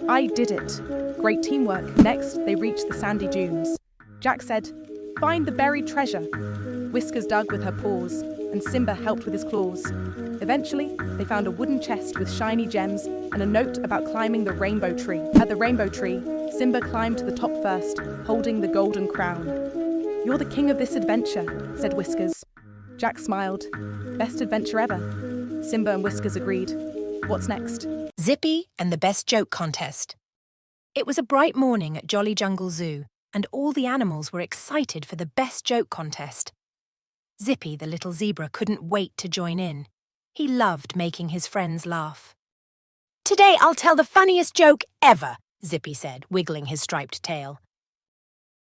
"I did it." Great teamwork. Next, they reached the sandy dunes. Jack said, "Find the buried treasure." Whiskers dug with her paws, and Simba helped with his claws. Eventually, they found a wooden chest with shiny gems and a note about climbing the rainbow tree. At the rainbow tree, Simba climbed to the top first, holding the golden crown. "You're the king of this adventure," said Whiskers. Jack smiled. Best adventure ever. Simba and Whiskers agreed. What's next?
Zippy and the Best Joke Contest. It was a bright morning at Jolly Jungle Zoo, and all the animals were excited for the Best Joke Contest. Zippy, the little zebra, couldn't wait to join in. He loved making his friends laugh. "Today I'll tell the funniest joke ever," Zippy said, wiggling his striped tail.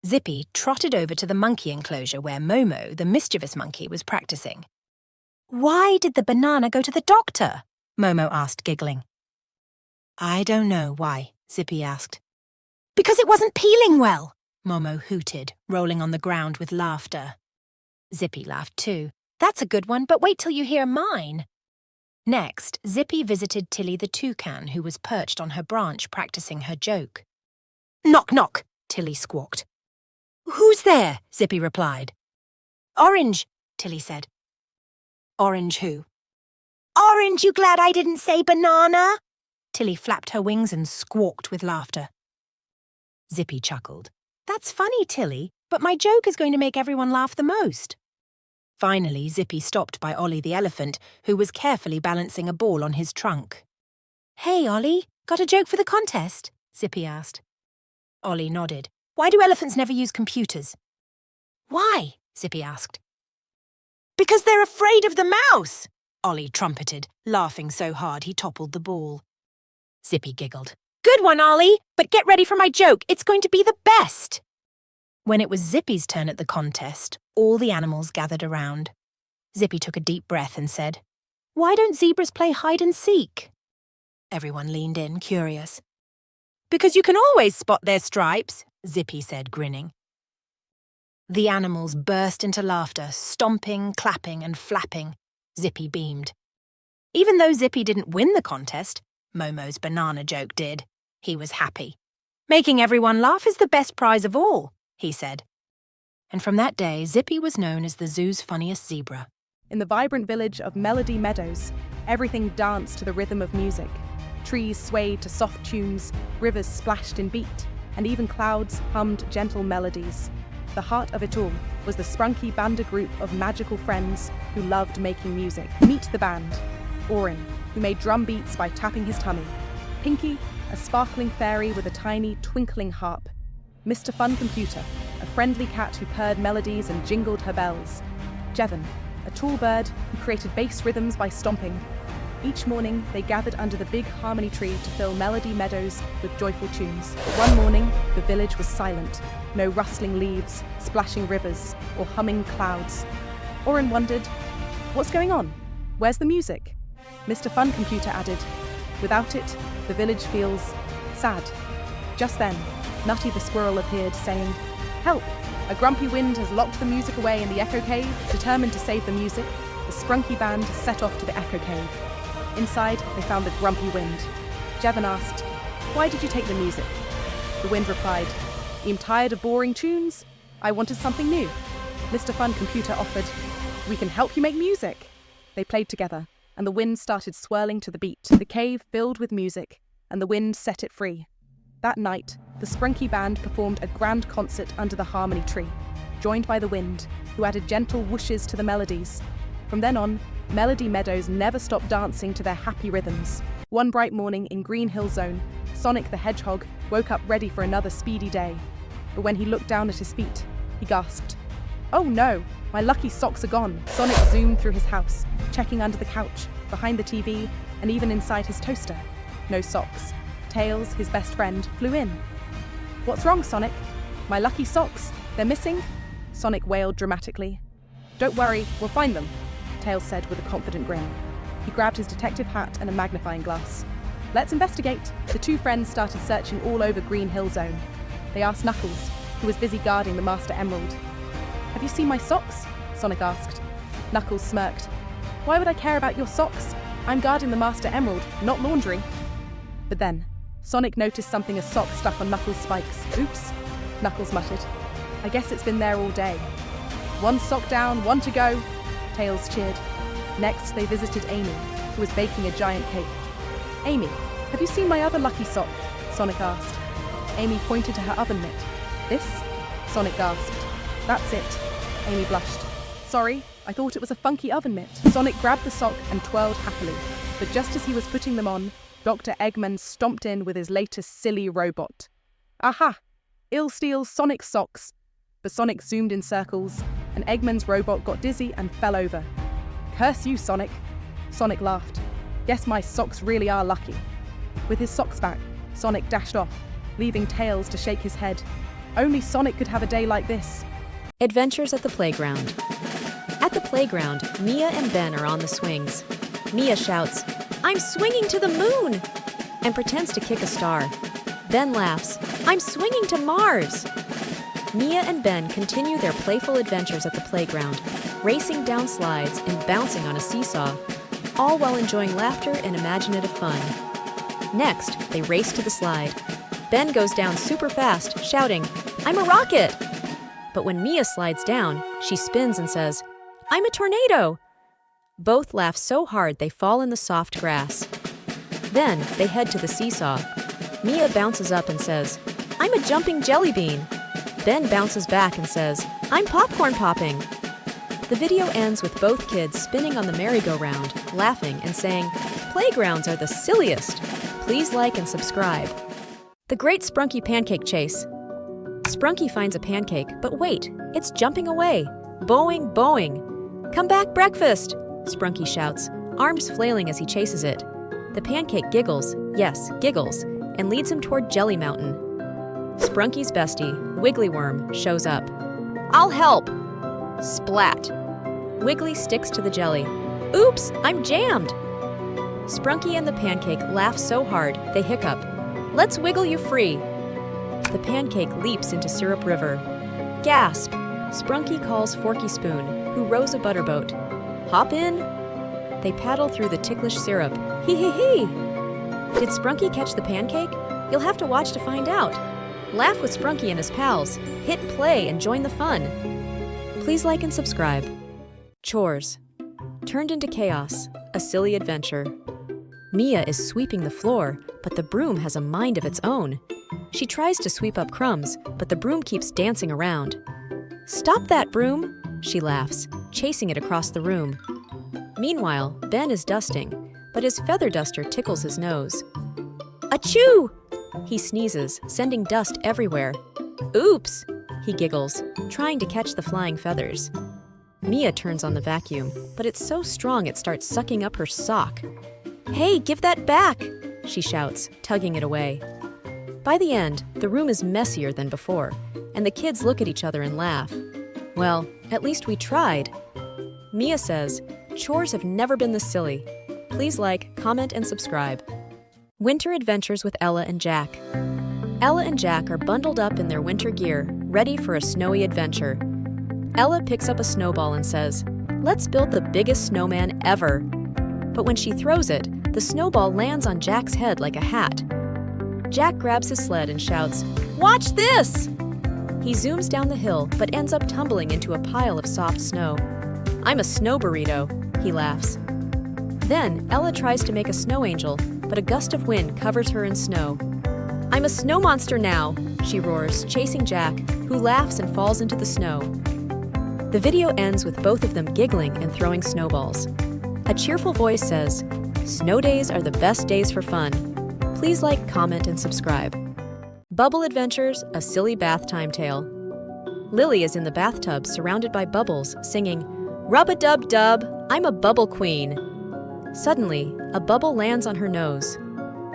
Zippy trotted over to the monkey enclosure where Momo, the mischievous monkey, was practicing. "Why did the banana go to the doctor?" Momo asked, giggling. "I don't know why," Zippy asked. "Because it wasn't peeling well," Momo hooted, rolling on the ground with laughter. Zippy laughed too. "That's a good one, but wait till you hear mine." Next, Zippy visited Tilly the toucan, who was perched on her branch practicing her joke. "Knock, knock," Tilly squawked. "Who's there?" Zippy replied. "Orange," Tilly said. "Orange who?" "Orange, you glad I didn't say banana?" Tilly flapped her wings and squawked with laughter. Zippy chuckled. "That's funny, Tilly, but my joke is going to make everyone laugh the most." Finally, Zippy stopped by Ollie the elephant, who was carefully balancing a ball on his trunk. "Hey, Ollie, got a joke for the contest?" Zippy asked. Ollie nodded. "Why do elephants never use computers?" "Why?" Zippy asked. "Because they're afraid of the mouse," Ollie trumpeted, laughing so hard he toppled the ball. Zippy giggled. "Good one, Ollie, but get ready for my joke. It's going to be the best." When it was Zippy's turn at the contest, all the animals gathered around. Zippy took a deep breath and said, "Why don't zebras play hide and seek?" Everyone leaned in, curious. "Because you can always spot their stripes," Zippy said, grinning. The animals burst into laughter, stomping, clapping, and flapping. Zippy beamed. Even though Zippy didn't win the contest, Momo's banana joke did. He was happy. "Making everyone laugh is the best prize of all," he said. And from that day, Zippy was known as the zoo's funniest zebra.
In the vibrant village of Melody Meadows, everything danced to the rhythm of music. Trees swayed to soft tunes, rivers splashed in beat, and even clouds hummed gentle melodies. The heart of it all was the Sprunky Banda group of magical friends who loved making music. Meet the band. Orin, who made drum beats by tapping his tummy. Pinky, a sparkling fairy with a tiny, twinkling harp. Mr. Fun Computer, a friendly cat who purred melodies and jingled her bells. Jevon, a tall bird who created bass rhythms by stomping. Each morning, they gathered under the big harmony tree to fill Melody Meadows with joyful tunes. But one morning, the village was silent. No rustling leaves, splashing rivers, or humming clouds. Orin wondered, "What's going on? Where's the music?" Mr. Fun Computer added, "Without it, the village feels sad." Just then, Nutty the squirrel appeared, saying, "Help! A grumpy wind has locked the music away in the Echo Cave." Determined to save the music, the Sprunky Band set off to the Echo Cave. Inside, they found the grumpy wind. Jevon asked, "Why did you take the music?" The wind replied, "I'm tired of boring tunes. I wanted something new." Mr. Fun Computer offered, "We can help you make music." They played together, and the wind started swirling to the beat. The cave filled with music, and the wind set it free. That night, the Sprunky Band performed a grand concert under the harmony tree, joined by the wind, who added gentle whooshes to the melodies. From then on, Melody Meadows never stopped dancing to their happy rhythms. One bright morning in Green Hill Zone, Sonic the Hedgehog woke up ready for another speedy day. But when he looked down at his feet, he gasped, "Oh no, my lucky socks are gone." Sonic zoomed through his house, checking under the couch, behind the TV, and even inside his toaster. No socks. Tails, his best friend, flew in. "What's wrong, Sonic? My lucky socks? They're missing?" Sonic wailed dramatically. "Don't worry, we'll find them," Tails said with a confident grin. He grabbed his detective hat and a magnifying glass. "Let's investigate." The two friends started searching all over Green Hill Zone. They asked Knuckles, who was busy guarding the Master Emerald. "Have you seen my socks?" Sonic asked. Knuckles smirked. "Why would I care about your socks? I'm guarding the Master Emerald, not laundry." But then, Sonic noticed something as sock stuck on Knuckles' spikes. "Oops," Knuckles muttered. "I guess it's been there all day." "One sock down, one to go," Tails cheered. Next, they visited Amy, who was baking a giant cake. "Amy, have you seen my other lucky sock?" Sonic asked. Amy pointed to her oven mitt. "This?" Sonic gasped. "That's it." Amy blushed. Sorry, I thought it was a funky oven mitt. Sonic grabbed the sock and twirled happily, but just as he was putting them on, Dr. Eggman stomped in with his latest silly robot. Aha! Ill steals Sonic's socks. But Sonic zoomed in circles, and Eggman's robot got dizzy and fell over. Curse you, Sonic! Sonic laughed. Guess my socks really are lucky. With his socks back, Sonic dashed off, leaving Tails to shake his head. Only Sonic could have a day like this.
Adventures at the playground. At the playground, Mia and Ben are on the swings. Mia shouts, "I'm swinging to the moon!" and pretends to kick a star. Ben laughs, "I'm swinging to Mars!" Mia and Ben continue their playful adventures at the playground, racing down slides and bouncing on a seesaw, all while enjoying laughter and imaginative fun. Next, they race to the slide. Ben goes down super fast, shouting, "I'm a rocket!" But when Mia slides down, she spins and says, "I'm a tornado!" Both laugh so hard they fall in the soft grass. Then they head to the seesaw. Mia bounces up and says, "I'm a jumping jelly bean." Ben bounces back and says, "I'm popcorn popping." The video ends with both kids spinning on the merry-go-round, laughing and saying, "Playgrounds are the silliest." Please like and subscribe. The Great Sprunky Pancake Chase. Sprunky finds a pancake, but wait, it's jumping away. Boing, boing. "Come back, breakfast!" Sprunky shouts, arms flailing as he chases it. The pancake giggles, yes, giggles, and leads him toward Jelly Mountain. Sprunky's bestie, Wiggly Worm, shows up. "I'll help!" Splat! Wiggly sticks to the jelly. "Oops, I'm jammed!" Sprunky and the pancake laugh so hard they hiccup. "Let's wiggle you free!" The pancake leaps into Syrup River. Gasp! Sprunky calls Forky Spoon, who rows a butterboat. "Hop in!" They paddle through the ticklish syrup. Hee hee hee! Did Sprunky catch the pancake? You'll have to watch to find out. Laugh with Sprunky and his pals. Hit play and join the fun. Please like and subscribe. Chores. Turned into chaos. A silly adventure. Mia is sweeping the floor, but the broom has a mind of its own. She tries to sweep up crumbs, but the broom keeps dancing around. "Stop that broom!" she laughs, chasing it across the room. Meanwhile, Ben is dusting, but his feather duster tickles his nose. "Achoo!" He sneezes, sending dust everywhere. "Oops!" he giggles, trying to catch the flying feathers. Mia turns on the vacuum, but it's so strong it starts sucking up her sock. "Hey, give that back!" she shouts, tugging it away. By the end, the room is messier than before, and the kids look at each other and laugh. Well, at least we tried. Mia says, "Chores have never been this silly." Please like, comment, and subscribe. Winter Adventures with Ella and Jack. Ella and Jack are bundled up in their winter gear, ready for a snowy adventure. Ella picks up a snowball and says, "Let's build the biggest snowman ever." But when she throws it, the snowball lands on Jack's head like a hat. Jack grabs his sled and shouts, "Watch this!" He zooms down the hill, but ends up tumbling into a pile of soft snow. "I'm a snow burrito," he laughs. Then Ella tries to make a snow angel, but a gust of wind covers her in snow. "I'm a snow monster now," she roars, chasing Jack, who laughs and falls into the snow. The video ends with both of them giggling and throwing snowballs. A cheerful voice says, "Snow days are the best days for fun." Please like, comment, and subscribe. Bubble Adventures, a silly bath time tale. Lily is in the bathtub surrounded by bubbles, singing, "Rub-a-dub-dub, I'm a bubble queen." Suddenly, a bubble lands on her nose.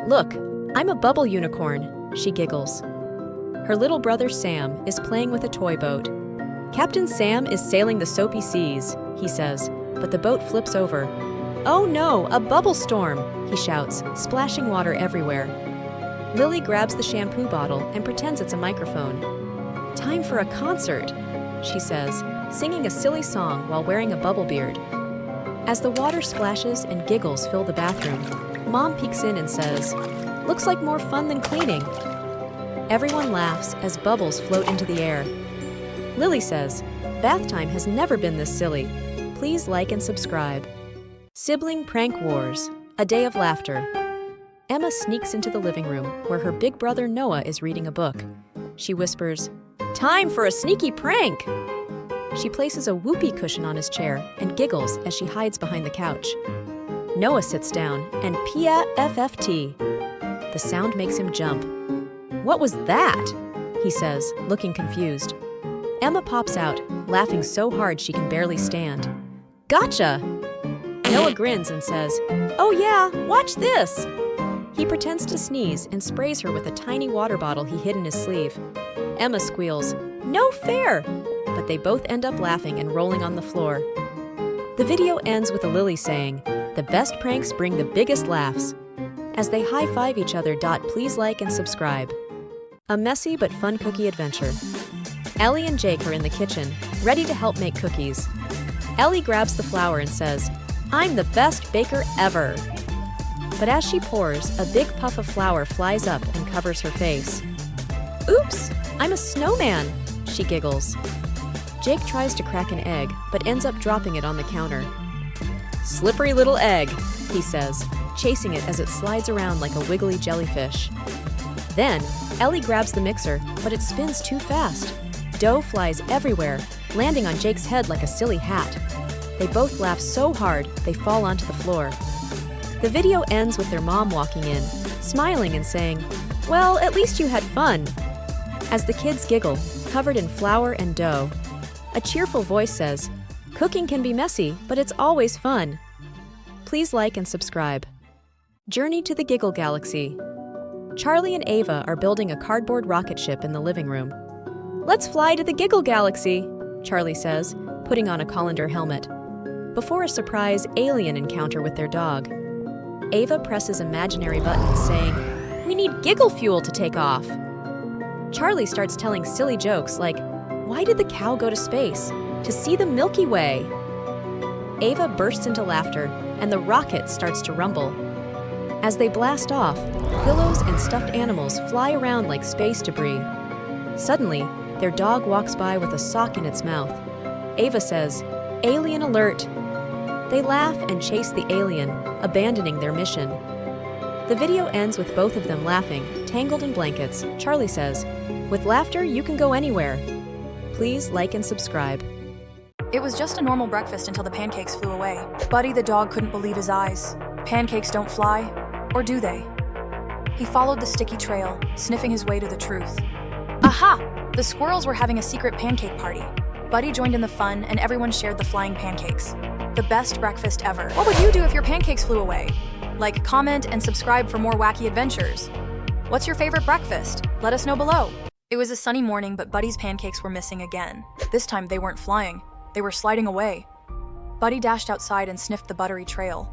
"Look, I'm a bubble unicorn," she giggles. Her little brother Sam is playing with a toy boat. "Captain Sam is sailing the soapy seas," he says, but the boat flips over. "Oh no, a bubble storm!" he shouts, splashing water everywhere. Lily grabs the shampoo bottle and pretends it's a microphone. "Time for a concert," she says, singing a silly song while wearing a bubble beard. As the water splashes and giggles fill the bathroom, Mom peeks in and says, "Looks like more fun than cleaning." Everyone laughs as bubbles float into the air. Lily says, "Bath time has never been this silly." Please like and subscribe. Sibling Prank Wars, a day of laughter. Emma sneaks into the living room where her big brother Noah is reading a book. She whispers, "Time for a sneaky prank!" She places a whoopee cushion on his chair and giggles as she hides behind the couch. Noah sits down and P-A-F-F-T. The sound makes him jump. "What was that?" he says, looking confused. Emma pops out, laughing so hard she can barely stand. "Gotcha!" Noah grins and says, "Oh yeah, watch this!" He pretends to sneeze and sprays her with a tiny water bottle he hid in his sleeve. Emma squeals, "No fair!" But they both end up laughing and rolling on the floor. The video ends with a Lily saying, "The best pranks bring the biggest laughs." As they high-five each other. Please like and subscribe. A messy but fun cookie adventure. Ellie and Jake are in the kitchen, ready to help make cookies. Ellie grabs the flour and says, "I'm the best baker ever." But as she pours, a big puff of flour flies up and covers her face. "Oops, I'm a snowman," she giggles. Jake tries to crack an egg, but ends up dropping it on the counter. "Slippery little egg," he says, chasing it as it slides around like a wiggly jellyfish. Then, Ellie grabs the mixer, but it spins too fast. Dough flies everywhere, landing on Jake's head like a silly hat. They both laugh so hard, they fall onto the floor. The video ends with their mom walking in, smiling and saying, "Well, at least you had fun," as the kids giggle, covered in flour and dough. A cheerful voice says, "Cooking can be messy, but it's always fun." Please like and subscribe. Journey to the Giggle Galaxy. Charlie and Ava are building a cardboard rocket ship in the living room. "Let's fly to the Giggle Galaxy," Charlie says, putting on a colander helmet. Before a surprise alien encounter with their dog. Ava presses imaginary buttons saying, "We need giggle fuel to take off." Charlie starts telling silly jokes like, "Why did the cow go to space? To see the Milky Way." Ava bursts into laughter, and the rocket starts to rumble. As they blast off, pillows and stuffed animals fly around like space debris. Suddenly, their dog walks by with a sock in its mouth. Ava says, "Alien alert!" They laugh and chase the alien, abandoning their mission. The video ends with both of them laughing, tangled in blankets. Charlie says, "With laughter, you can go anywhere." Please like and subscribe.
It was just a normal breakfast until the pancakes flew away. Buddy the dog couldn't believe his eyes. Pancakes don't fly, or do they? He followed the sticky trail, sniffing his way to the truth. Aha! The squirrels were having a secret pancake party. Buddy joined in the fun, and everyone shared the flying pancakes. The best breakfast ever. What would you do if your pancakes flew away? Like, comment, and subscribe for more wacky adventures. What's your favorite breakfast? Let us know below. It was a sunny morning, but Buddy's pancakes were missing again. This time they weren't flying. They were sliding away. Buddy dashed outside and sniffed the buttery trail.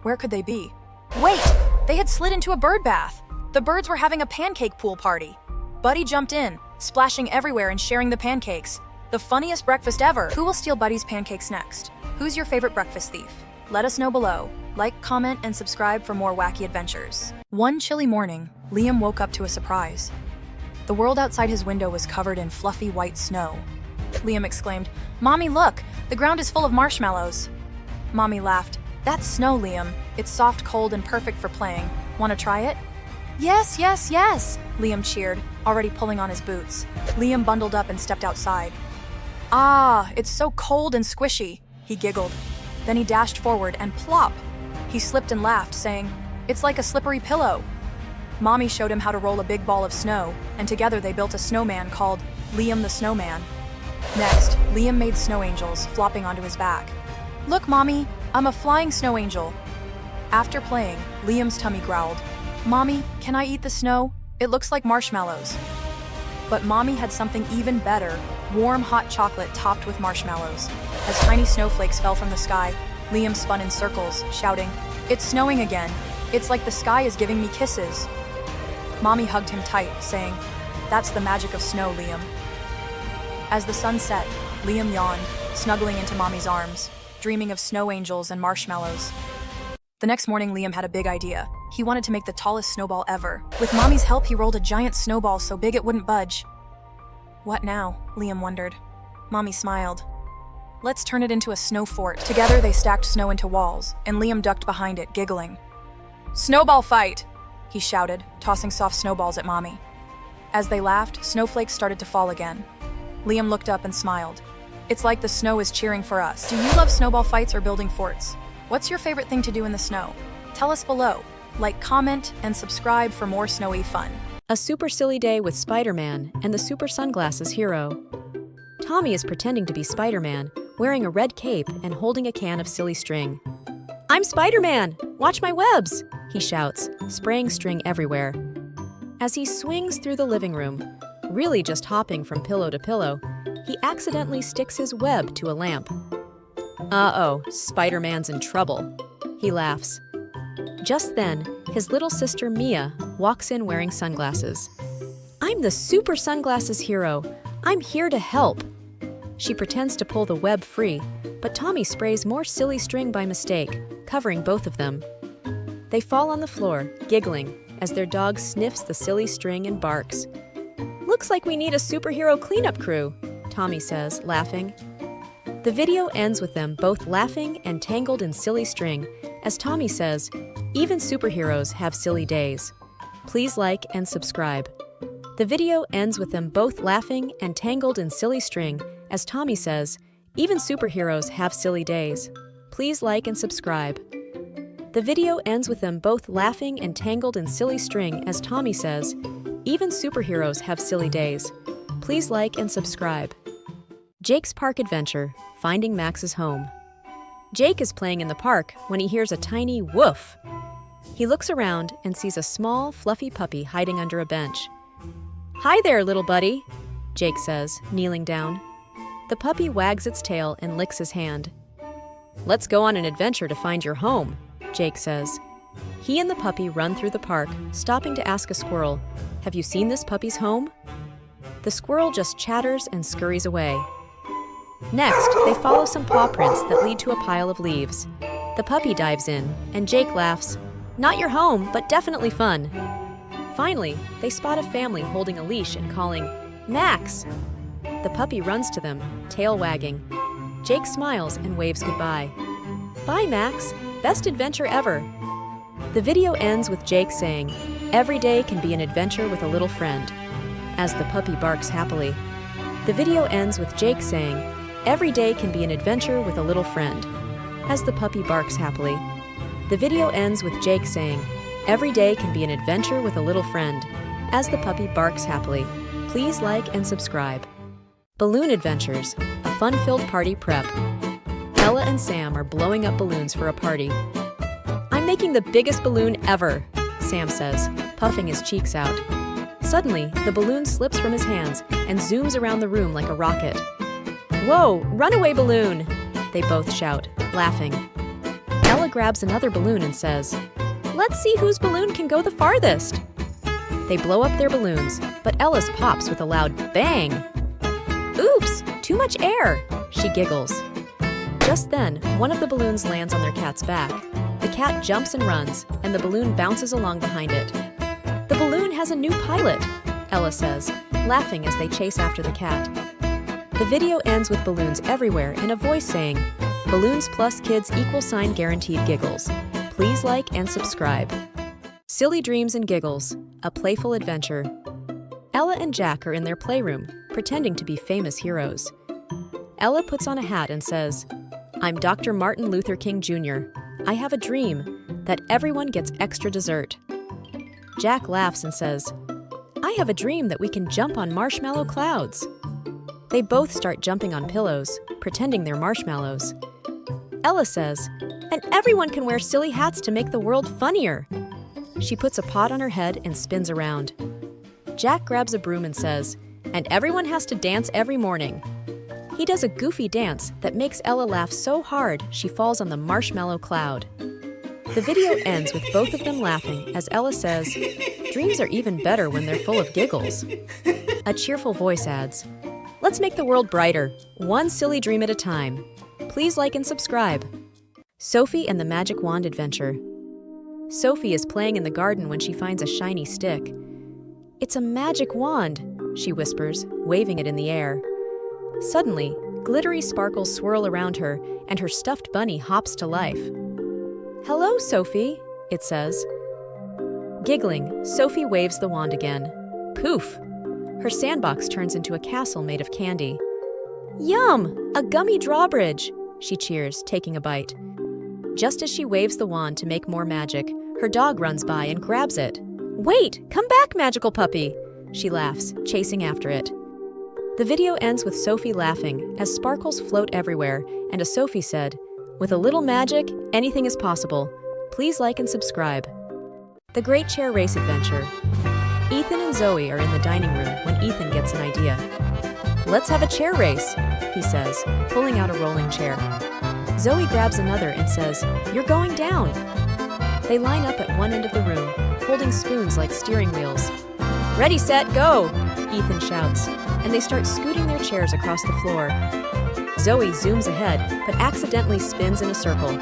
Where could they be? Wait! They had slid into a bird bath! The birds were having a pancake pool party. Buddy jumped in, splashing everywhere and sharing the pancakes. The funniest breakfast ever! Who will steal Buddy's pancakes next? Who's your favorite breakfast thief? Let us know below. Like, comment, and subscribe for more wacky adventures. One chilly morning, Liam woke up to a surprise. The world outside his window was covered in fluffy white snow. Liam exclaimed, "Mommy, look! The ground is full of marshmallows." Mommy laughed. "That's snow, Liam. It's soft, cold, and perfect for playing. Want to try it?" "Yes, yes, yes!" Liam cheered, already pulling on his boots. Liam bundled up and stepped outside. "Ah, it's so cold and squishy," he giggled. Then he dashed forward and plop! He slipped and laughed, saying, "It's like a slippery pillow." Mommy showed him how to roll a big ball of snow, and together they built a snowman called Liam the Snowman. Next, Liam made snow angels, flopping onto his back. "Look, Mommy, I'm a flying snow angel." After playing, Liam's tummy growled. "Mommy, can I eat the snow? It looks like marshmallows." But Mommy had something even better, warm hot chocolate topped with marshmallows. As tiny snowflakes fell from the sky, Liam spun in circles, shouting, "It's snowing again. It's like the sky is giving me kisses." Mommy hugged him tight, saying, "That's the magic of snow, Liam." As the sun set, Liam yawned, snuggling into Mommy's arms, dreaming of snow angels and marshmallows. The next morning, Liam had a big idea. He wanted to make the tallest snowball ever. With Mommy's help, he rolled a giant snowball so big it wouldn't budge. What now? Liam wondered. Mommy smiled. "Let's turn it into a snow fort." Together, they stacked snow into walls, and Liam ducked behind it, giggling. "Snowball fight!" he shouted, tossing soft snowballs at Mommy. As they laughed, snowflakes started to fall again. Liam looked up and smiled. It's like the snow is cheering for us. Do you love snowball fights or building forts? What's your favorite thing to do in the snow? Tell us below. Like, comment, and subscribe for more snowy fun.
A super silly day with Spider-Man and the super sunglasses hero. Tommy is pretending to be Spider-Man, wearing a red cape and holding a can of silly string. "I'm Spider-Man! Watch my webs!" he shouts, spraying string everywhere. As he swings through the living room, really just hopping from pillow to pillow, he accidentally sticks his web to a lamp. Uh-oh, Spider-Man's in trouble. He laughs. Just then, his little sister Mia walks in wearing sunglasses. "I'm the super sunglasses hero. I'm here to help." She pretends to pull the web free, but Tommy sprays more silly string by mistake, covering both of them. They fall on the floor, giggling, as their dog sniffs the silly string and barks. "Looks like we need a superhero cleanup crew," Tommy says, laughing. The video ends with them both laughing and tangled in silly string, as Tommy says, "Even superheroes have silly days. Please like and subscribe." The video ends with them both laughing and tangled in silly string, as Tommy says, "Even superheroes have silly days. Please like and subscribe." The video ends with them both laughing and tangled in silly string, as Tommy says, "Even superheroes have silly days. Please like and subscribe." Jake's Park Adventure, Finding Max's Home. Jake is playing in the park when he hears a tiny woof. He looks around and sees a small, fluffy puppy hiding under a bench. "Hi there, little buddy," Jake says, kneeling down. The puppy wags its tail and licks his hand. "Let's go on an adventure to find your home," Jake says. He and the puppy run through the park, stopping to ask a squirrel, "Have you seen this puppy's home?" The squirrel just chatters and scurries away. Next, they follow some paw prints that lead to a pile of leaves. The puppy dives in, and Jake laughs, "Not your home, but definitely fun." Finally, they spot a family holding a leash and calling, "Max!" The puppy runs to them, tail wagging. Jake smiles and waves goodbye. "Bye, Max. Best adventure ever." The video ends with Jake saying, "Every day can be an adventure with a little friend," as the puppy barks happily. The video ends with Jake saying, "Every day can be an adventure with a little friend," as the puppy barks happily. The video ends with Jake saying, "Every day can be an adventure with a little friend," as the puppy barks happily. Please like and subscribe. Balloon Adventures, a fun-filled party prep. Ella and Sam are blowing up balloons for a party. "I'm making the biggest balloon ever," Sam says, puffing his cheeks out. Suddenly, the balloon slips from his hands and zooms around the room like a rocket. "Whoa, runaway balloon!" they both shout, laughing. Ella grabs another balloon and says, "Let's see whose balloon can go the farthest." They blow up their balloons, but Ella's pops with a loud bang. "Oops, too much air," she giggles. Just then, one of the balloons lands on their cat's back. The cat jumps and runs, and the balloon bounces along behind it. "The balloon has a new pilot," Ella says, laughing as they chase after the cat. The video ends with balloons everywhere and a voice saying, "Balloons plus kids = guaranteed giggles. Please like and subscribe." Silly Dreams and Giggles, a playful adventure. Ella and Jack are in their playroom, pretending to be famous heroes. Ella puts on a hat and says, "I'm Dr. Martin Luther King Jr. I have a dream that everyone gets extra dessert." Jack laughs and says, "I have a dream that we can jump on marshmallow clouds." They both start jumping on pillows, pretending they're marshmallows. Ella says, "And everyone can wear silly hats to make the world funnier." She puts a pot on her head and spins around. Jack grabs a broom and says, "And everyone has to dance every morning." He does a goofy dance that makes Ella laugh so hard she falls on the marshmallow cloud. The video ends with both of them laughing as Ella says, "Dreams are even better when they're full of giggles." A cheerful voice adds, "Let's make the world brighter, one silly dream at a time. Please like and subscribe." Sophie and the Magic Wand Adventure. Sophie is playing in the garden when she finds a shiny stick. "It's a magic wand," she whispers, waving it in the air. Suddenly, glittery sparkles swirl around her, and her stuffed bunny hops to life. "Hello, Sophie," it says. Giggling, Sophie waves the wand again. Poof! Her sandbox turns into a castle made of candy. Yum! A gummy drawbridge! She cheers, taking a bite. Just as she waves the wand to make more magic, her dog runs by and grabs it. Wait! Come back, magical puppy! She laughs, chasing after it. The video ends with Sophie laughing as sparkles float everywhere, and a Sophie said, "With a little magic, anything is possible. Please like and subscribe." The Great Chair Race Adventure. Ethan and Zoe are in the dining room when Ethan gets an idea. "Let's have a chair race," he says, pulling out a rolling chair. Zoe grabs another and says, "You're going down." They line up at one end of the room, holding spoons like steering wheels. "Ready, set, go!" Ethan shouts, and they start scooting their chairs across the floor. Zoe zooms ahead, but accidentally spins in a circle.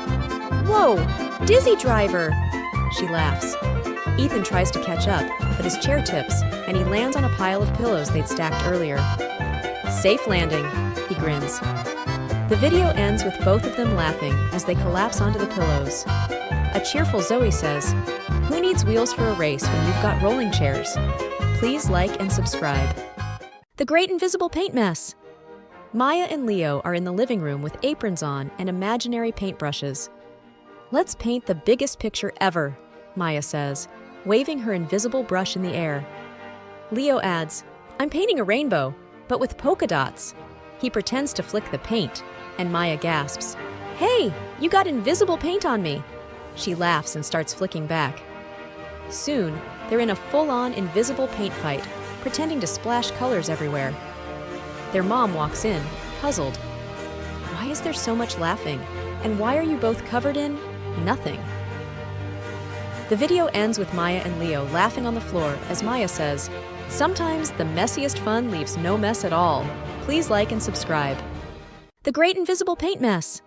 "Whoa! Dizzy driver!" She laughs. Ethan tries to catch up, but his chair tips, and he lands on a pile of pillows they'd stacked earlier. "Safe landing," he grins. The video ends with both of them laughing as they collapse onto the pillows. A cheerful Zoe says, "Who needs wheels for a race when you've got rolling chairs?" Please like and subscribe. The Great Invisible Paint Mess. Maya and Leo are in the living room with aprons on and imaginary paintbrushes. "Let's paint the biggest picture ever," Maya says, waving her invisible brush in the air. Leo adds, "I'm painting a rainbow, but with polka dots." He pretends to flick the paint, and Maya gasps, "Hey, you got invisible paint on me!" She laughs and starts flicking back. Soon, they're in a full-on invisible paint fight, pretending to splash colors everywhere. Their mom walks in, puzzled. "Why is there so much laughing? And why are you both covered in nothing?" The video ends with Maya and Leo laughing on the floor as Maya says, "Sometimes the messiest fun leaves no mess at all. Please like and subscribe." The Great Invisible Paint Mess.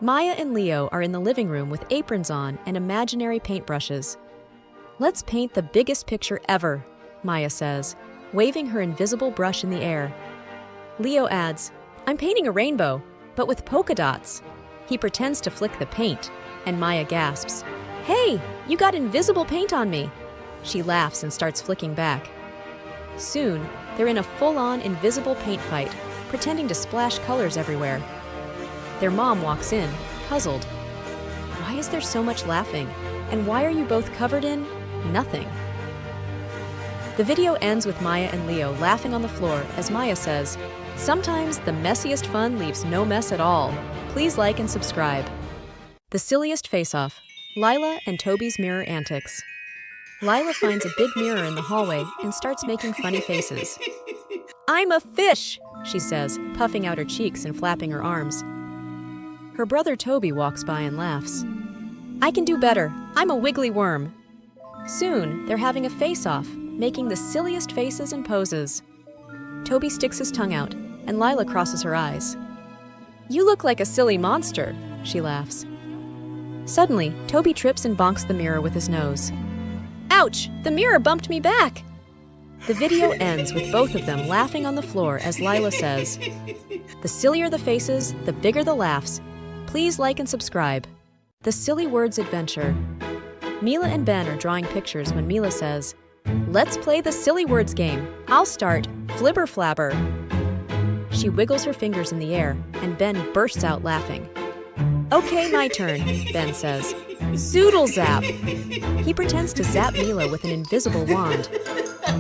Maya and Leo are in the living room with aprons on and imaginary paintbrushes. "Let's paint the biggest picture ever," Maya says, waving her invisible brush in the air. Leo adds, "I'm painting a rainbow, but with polka dots." He pretends to flick the paint, and Maya gasps, "Hey, you got invisible paint on me!" She laughs and starts flicking back. Soon, they're in a full-on invisible paint fight, pretending to splash colors everywhere. Their mom walks in, puzzled. "Why is there so much laughing? And why are you both covered in nothing?" The video ends with Maya and Leo laughing on the floor as Maya says, "Sometimes the messiest fun leaves no mess at all. Please like and subscribe." The Silliest Face-Off. Lila and Toby's Mirror Antics. Lila finds a big mirror in the hallway and starts making funny faces. "I'm a fish," she says, puffing out her cheeks and flapping her arms. Her brother Toby walks by and laughs. "I can do better. I'm a wiggly worm." Soon, they're having a face-off, making the silliest faces and poses. Toby sticks his tongue out, and Lila crosses her eyes. "You look like a silly monster," she laughs. Suddenly, Toby trips and bonks the mirror with his nose. "Ouch! The mirror bumped me back!" The video ends with both of them laughing on the floor as Lila says, "The sillier the faces, the bigger the laughs. Please like and subscribe." The Silly Words Adventure. Mila and Ben are drawing pictures when Mila says, "Let's play the Silly Words game. I'll start Flibber Flabber." She wiggles her fingers in the air, and Ben bursts out laughing. "Okay, my turn," Ben says. "Zoodle Zap." He pretends to zap Mila with an invisible wand.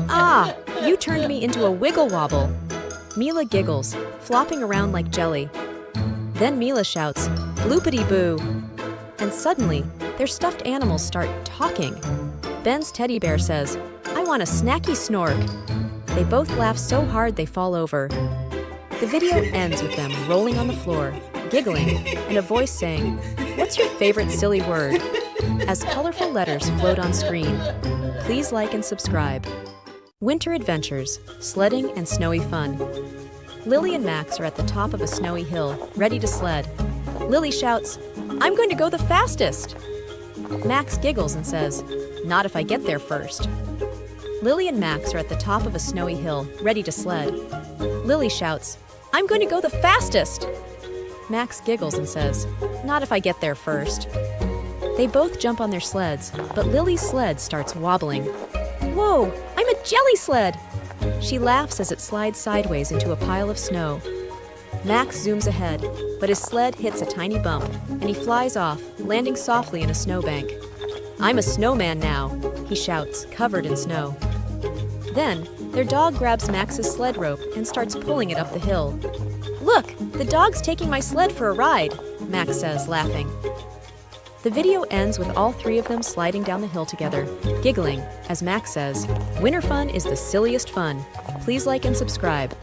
"Ah, you turned me into a wiggle wobble." Mila giggles, flopping around like jelly. Then Mila shouts, "Bloopity boo." And suddenly, their stuffed animals start talking. Ben's teddy bear says, "I want a snacky snork." They both laugh so hard they fall over. The video ends with them rolling on the floor, giggling, and a voice saying, "What's your favorite silly word?" as colorful letters float on screen. Please like and subscribe. Winter Adventures, Sledding and Snowy Fun. Lily and Max are at the top of a snowy hill, ready to sled. Lily shouts, "I'm going to go the fastest!" Max giggles and says, "Not if I get there first." Lily and Max are at the top of a snowy hill, ready to sled. Lily shouts, "I'm going to go the fastest!" Max giggles and says, "Not if I get there first." They both jump on their sleds, but Lily's sled starts wobbling. "Whoa, I'm a jelly sled!" She laughs as it slides sideways into a pile of snow. Max zooms ahead, but his sled hits a tiny bump, and he flies off, landing softly in a snowbank. "I'm a snowman now," he shouts, covered in snow. Then, their dog grabs Max's sled rope and starts pulling it up the hill. "Look, the dog's taking my sled for a ride," Max says, laughing. The video ends with all three of them sliding down the hill together, giggling, as Max says, "Winter fun is the silliest fun. Please like and subscribe."